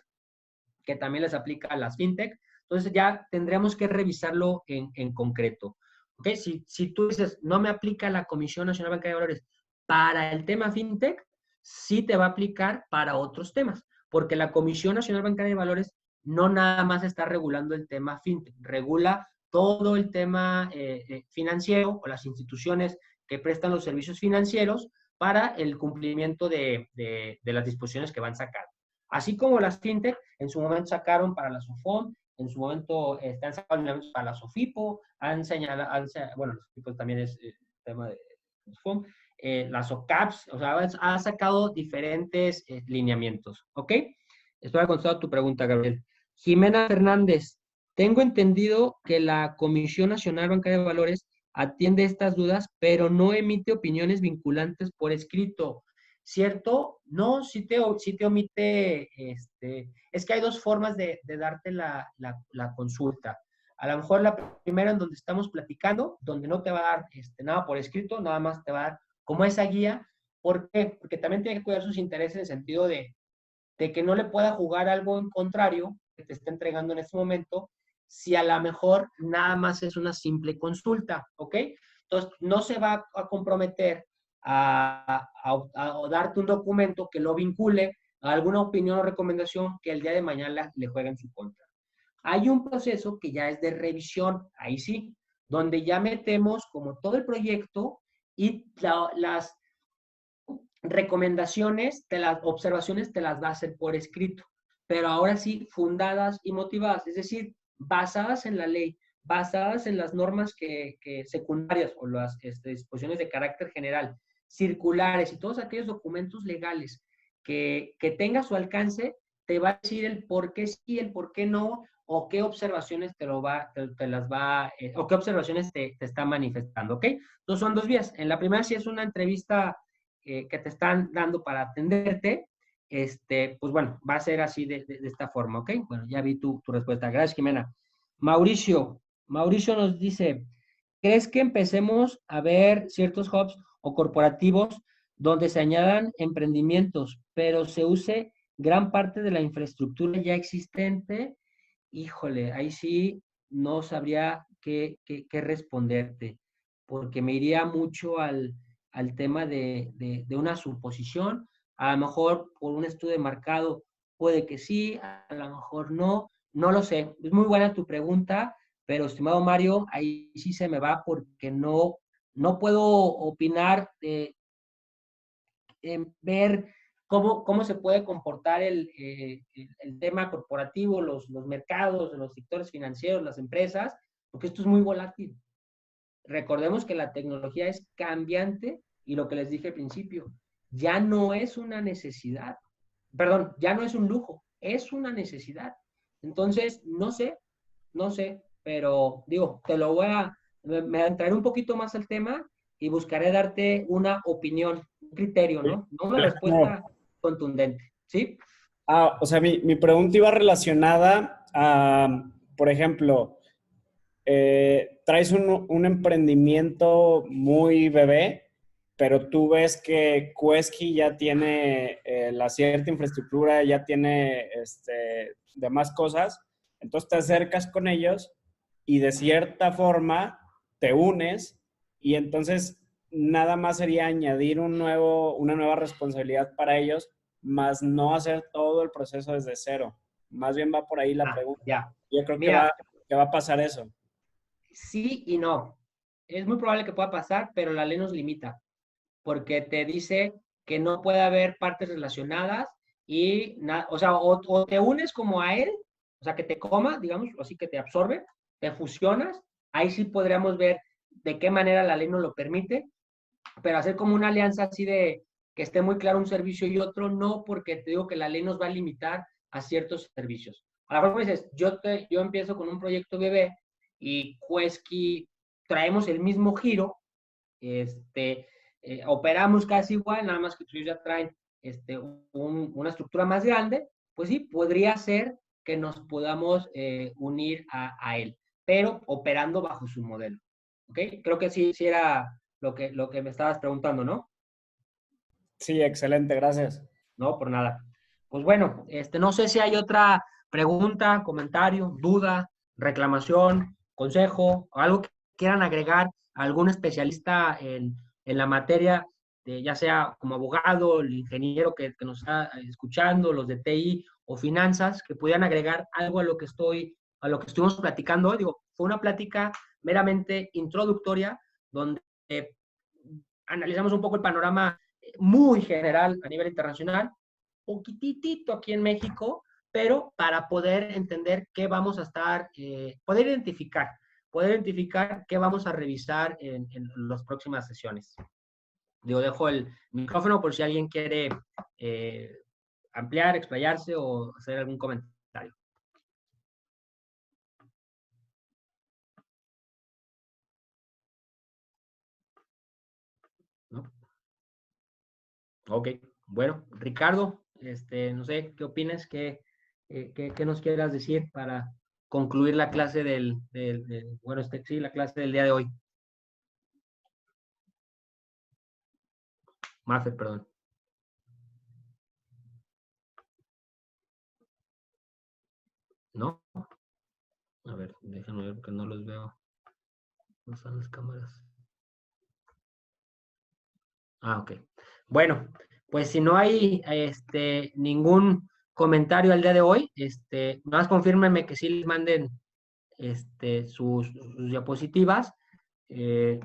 Speaker 1: que también les aplica a las fintech. Entonces ya tendríamos que revisarlo en concreto. ¿Okay? Si tú dices, no me aplica la Comisión Nacional Bancaria de Valores para el tema fintech, sí te va a aplicar para otros temas, porque la Comisión Nacional Bancaria de Valores no nada más está regulando el tema fintech, regula todo el tema financiero o las instituciones que prestan los servicios financieros para el cumplimiento de las disposiciones que van sacando. Así como las fintech en su momento sacaron para la SOFOM, en su momento han sacado para la SOFIPO, bueno, los SOFIPO también es tema de SOFOM, las OCAPs, o sea, ha sacado diferentes lineamientos, ¿ok? Espero haber contestado tu pregunta, Gabriel. Jimena Fernández, tengo entendido que la Comisión Nacional Bancaria de Valores atiende estas dudas, pero no emite opiniones vinculantes por escrito. ¿Cierto? No, sí te omite, es que hay dos formas de darte la consulta. A lo mejor la primera en donde estamos platicando, donde no te va a dar nada por escrito, nada más te va a dar como esa guía. ¿Por qué? Porque también tiene que cuidar sus intereses en el sentido de de que no le pueda jugar algo en contrario que te está entregando en este momento, si a lo mejor nada más es una simple consulta, ¿ok? Entonces, no se va a comprometer a darte un documento que lo vincule a alguna opinión o recomendación que el día de mañana le juegue en su contra. Hay un proceso que ya es de revisión, ahí sí, donde ya metemos como todo el proyecto y las recomendaciones, las observaciones te las va a hacer por escrito, pero ahora sí fundadas y motivadas, es decir, basadas en la ley, basadas en las normas que secundarias o las disposiciones de carácter general, circulares y todos aquellos documentos legales que tenga su alcance, te va a decir el por qué sí, el por qué no, o qué observaciones te las va, o qué observaciones te está manifestando, ¿ok? Entonces son dos vías. En la primera sí es una entrevista que te están dando para atenderte, pues bueno, va a ser así de esta forma, ¿ok? Bueno, ya vi tu respuesta. Gracias, Jimena. Mauricio nos dice, ¿crees que empecemos a ver ciertos hubs o corporativos donde se añadan emprendimientos, pero se use gran parte de la infraestructura ya existente? Híjole, ahí sí no sabría qué responderte, porque me iría mucho al tema de una suposición. A lo mejor por un estudio de mercado puede que sí, a lo mejor no, no lo sé. Es muy buena tu pregunta, pero estimado Mario, ahí sí se me va porque no puedo opinar en ver cómo se puede comportar el tema corporativo, los mercados, los sectores financieros, las empresas, porque esto es muy volátil. Recordemos que la tecnología es cambiante y lo que les dije al principio, ya no es una necesidad, perdón, ya no es un lujo, es una necesidad. Entonces, no sé, pero digo, me entraré un poquito más al tema y buscaré darte una opinión, un criterio, ¿no? No una respuesta contundente, ¿sí?
Speaker 2: O sea, mi pregunta iba relacionada a, por ejemplo, traes un emprendimiento muy bebé, pero tú ves que Quesky ya tiene la cierta infraestructura, ya tiene demás cosas, entonces te acercas con ellos y de cierta forma te unes y entonces nada más sería añadir una nueva responsabilidad para ellos, más no hacer todo el proceso desde cero. Más bien va por ahí la pregunta.
Speaker 1: Ya.
Speaker 2: Yo creo
Speaker 1: Mira,
Speaker 2: que va a pasar eso.
Speaker 1: sí y no. Es muy probable que pueda pasar, pero la ley nos limita, porque te dice que no puede haber partes relacionadas y, o sea, o te unes como a él, o sea, que te coma, digamos, así que te absorbe, te fusionas, ahí sí podríamos ver de qué manera la ley nos lo permite, pero hacer como una alianza así de que esté muy claro un servicio y otro, no, porque te digo que la ley nos va a limitar a ciertos servicios. A lo mejor me dices, yo empiezo con un proyecto bebé y Quesky traemos el mismo giro, operamos casi igual, nada más que ellos ya traen una estructura más grande, pues sí, podría ser que nos podamos unir a él, pero operando bajo su modelo. ¿Ok? Creo que sí era lo que me estabas preguntando, ¿no?
Speaker 2: Sí, excelente, gracias.
Speaker 1: No, por nada. Pues bueno, no sé si hay otra pregunta, comentario, duda, reclamación, consejo, o algo que quieran agregar a algún especialista en la materia, ya sea como abogado, el ingeniero que nos está escuchando, los de TI o finanzas, que pudieran agregar algo a lo que estuvimos platicando hoy. Digo, fue una plática meramente introductoria donde analizamos un poco el panorama muy general a nivel internacional, poquitito aquí en México, pero para poder entender qué vamos a estar, poder identificar qué vamos a revisar en las próximas sesiones. Digo, dejo el micrófono por si alguien quiere ampliar, explayarse o hacer algún comentario. ¿No? Ok, bueno, Ricardo, no sé, ¿qué opinas? ¿Qué nos quieras decir para concluir la clase bueno, sí, la clase del día de hoy? Mafer, perdón. ¿No? A ver, déjenme ver porque no los veo. No están las cámaras. Ah, ok. Bueno, pues si no hay ningún comentario al día de hoy, nada más confírmenme que sí les manden sus diapositivas. Pues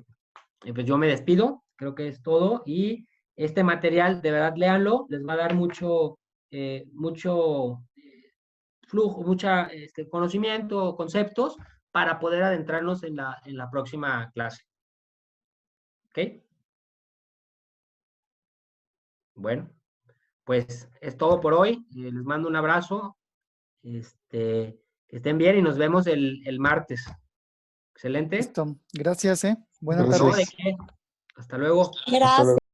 Speaker 1: yo me despido, creo que es todo. Y este material, de verdad, léanlo, les va a dar mucho flujo, mucha conocimiento, conceptos para poder adentrarnos en la próxima clase. ¿Ok? Bueno, pues es todo por hoy. Les mando un abrazo. Que estén bien y nos vemos el martes. Excelente.
Speaker 3: Listo. Gracias, ¿eh? Buenas
Speaker 1: No, ¿de
Speaker 3: tardes.
Speaker 2: Gracias.
Speaker 1: qué? Hasta luego.
Speaker 2: Hasta luego.